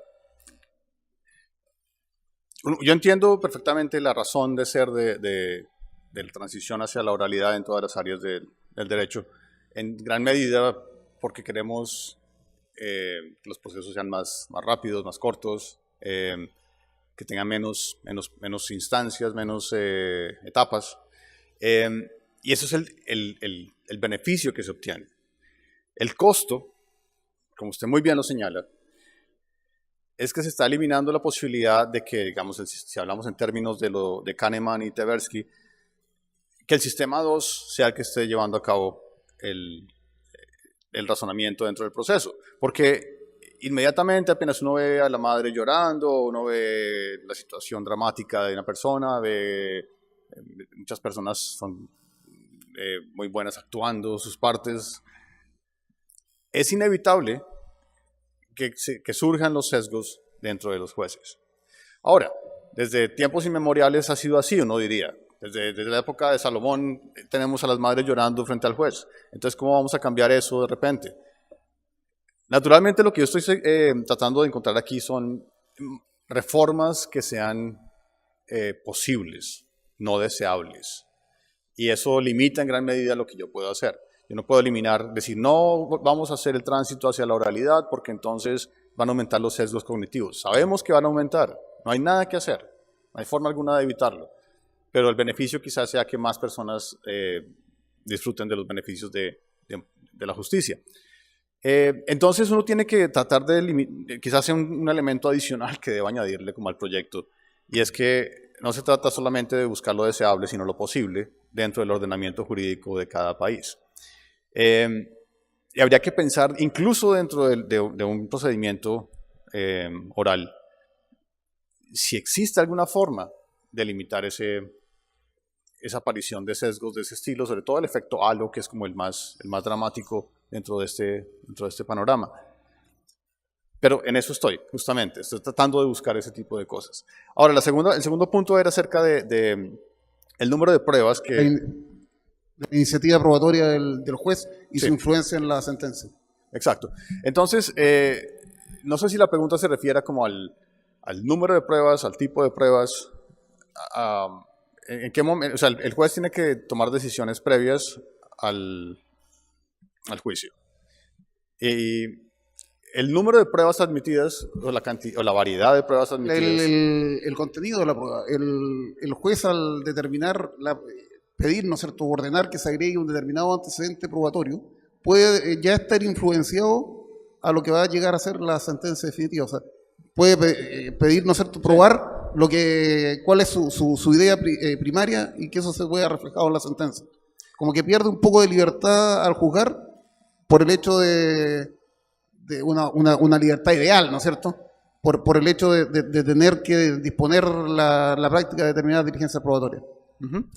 yo entiendo perfectamente la razón de ser de la transición hacia la oralidad en todas las áreas del derecho, en gran medida porque queremos que los procesos sean más rápidos, más cortos, que tengan menos instancias, menos etapas, y eso es el beneficio que se obtiene. El costo, como usted muy bien lo señala, es que se está eliminando la posibilidad de que, digamos, si hablamos en términos de Kahneman y Tversky, que el sistema 2 sea el que esté llevando a cabo el razonamiento dentro del proceso. Porque inmediatamente apenas uno ve a la madre llorando, uno ve la situación dramática de una persona, ve muchas personas son muy buenas actuando sus partes, es inevitable que surjan los sesgos dentro de los jueces. Ahora, desde tiempos inmemoriales ha sido así, uno diría. Desde la época de Salomón tenemos a las madres llorando frente al juez. Entonces, ¿cómo vamos a cambiar eso de repente? Naturalmente, lo que yo estoy tratando de encontrar aquí son reformas que sean posibles, no deseables. Y eso limita en gran medida lo que yo puedo hacer. Yo no puedo eliminar, decir, no vamos a hacer el tránsito hacia la oralidad porque entonces van a aumentar los sesgos cognitivos. Sabemos que van a aumentar, no hay nada que hacer, no hay forma alguna de evitarlo. Pero el beneficio quizás sea que más personas disfruten de los beneficios de la justicia. Entonces uno tiene que tratar de quizás sea un elemento adicional que deba añadirle como al proyecto, y es que no se trata solamente de buscar lo deseable, sino lo posible dentro del ordenamiento jurídico de cada país. Y habría que pensar, incluso dentro de un procedimiento oral, si existe alguna forma de limitar esa aparición de sesgos de ese estilo, sobre todo el efecto halo, que es como el más dramático dentro de este panorama. Pero en eso estoy tratando de buscar ese tipo de cosas. Ahora, el segundo punto era acerca de el número de pruebas que... La iniciativa probatoria del juez y Sí. su influencia en la sentencia. Exacto. Entonces, no sé si la pregunta se refiere como al número de pruebas, al tipo de pruebas, en qué momento, o sea, el juez tiene que tomar decisiones previas al juicio. Y el número de pruebas admitidas, o la variedad de pruebas admitidas. El contenido de la prueba. El juez, al determinar, pedir, ¿no es cierto?, ordenar que se agregue un determinado antecedente probatorio, puede ya estar influenciado a lo que va a llegar a ser la sentencia definitiva. O sea, puede pedir, ¿no es cierto?, probar cuál es su idea primaria y que eso se vea reflejado en la sentencia. Como que pierde un poco de libertad al juzgar por el hecho de una libertad ideal, ¿no es cierto?, por el hecho de tener que disponer la práctica de determinadas diligencias probatorias. Uh-huh.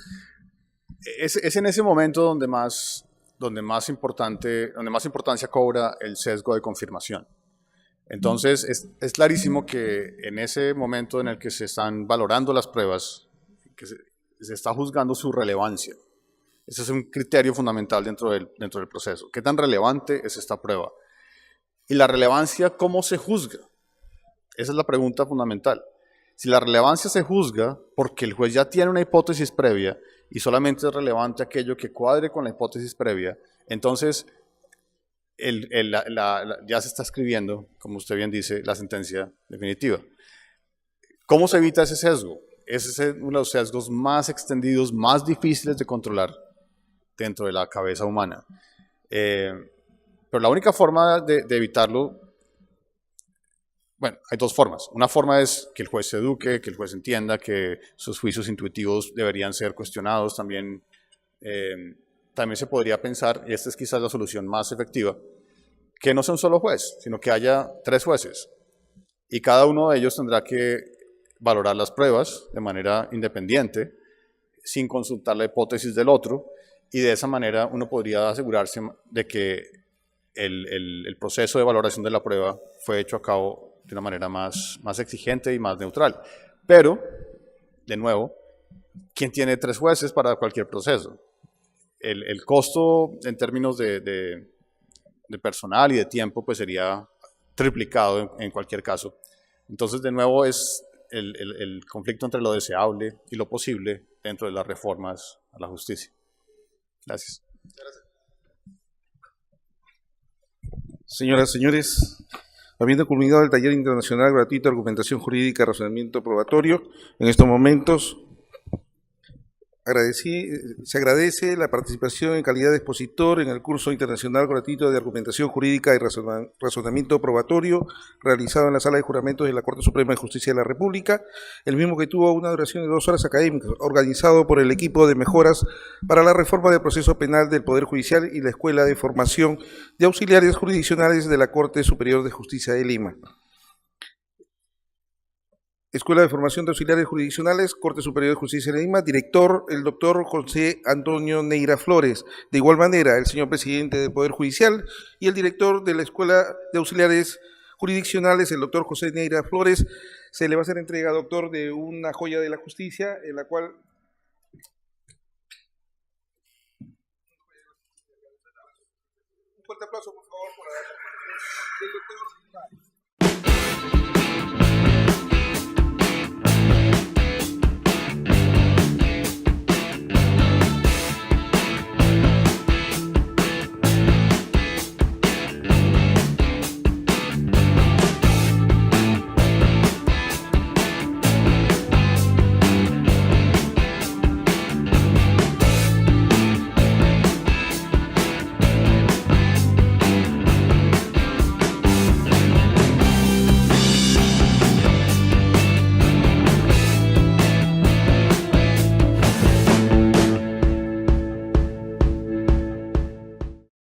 Es en ese momento donde más importancia cobra el sesgo de confirmación. Entonces, es clarísimo que en ese momento en el que se están valorando las pruebas, que se está juzgando su relevancia. Ese es un criterio fundamental dentro del proceso. ¿Qué tan relevante es esta prueba? Y la relevancia, ¿cómo se juzga? Esa es la pregunta fundamental. Si la relevancia se juzga porque el juez ya tiene una hipótesis previa y solamente es relevante aquello que cuadre con la hipótesis previa, entonces ya se está escribiendo, como usted bien dice, la sentencia definitiva. ¿Cómo se evita ese sesgo? Ese es uno de los sesgos más extendidos, más difíciles de controlar dentro de la cabeza humana. Pero la única forma de evitarlo, bueno, hay dos formas. Una forma es que el juez se eduque, que el juez entienda que sus juicios intuitivos deberían ser cuestionados. También se podría pensar, y esta es quizás la solución más efectiva, que no sea un solo juez, sino que haya 3 jueces. Y cada uno de ellos tendrá que valorar las pruebas de manera independiente, sin consultar la hipótesis del otro, y de esa manera uno podría asegurarse de que el proceso de valoración de la prueba fue hecho a cabo de una manera más exigente y más neutral. Pero, de nuevo, ¿quién tiene 3 jueces para cualquier proceso? El costo en términos de personal y de tiempo pues sería triplicado en cualquier caso. Entonces, de nuevo, es el conflicto entre lo deseable y lo posible dentro de las reformas a la justicia. Gracias. Señoras y señores, habiendo culminado el taller internacional gratuito de argumentación jurídica, razonamiento probatorio, en estos momentos Se agradece la participación en calidad de expositor en el curso internacional gratuito de argumentación jurídica y razonamiento probatorio realizado en la Sala de Juramentos de la Corte Suprema de Justicia de la República, el mismo que tuvo una duración de 2 horas académicas, organizado por el equipo de mejoras para la reforma del proceso penal del Poder Judicial y la Escuela de Formación de Auxiliares Jurisdiccionales de la Corte Superior de Justicia de Lima. Escuela de Formación de Auxiliares Jurisdiccionales, Corte Superior de Justicia de Lima, director, el doctor José Antonio Neira Flores. De igual manera, el señor presidente del Poder Judicial y el director de la Escuela de Auxiliares Jurisdiccionales, el doctor José Neira Flores, se le va a hacer entrega, doctor, de una joya de la justicia, en la cual... Un fuerte aplauso, por favor, para el doctor.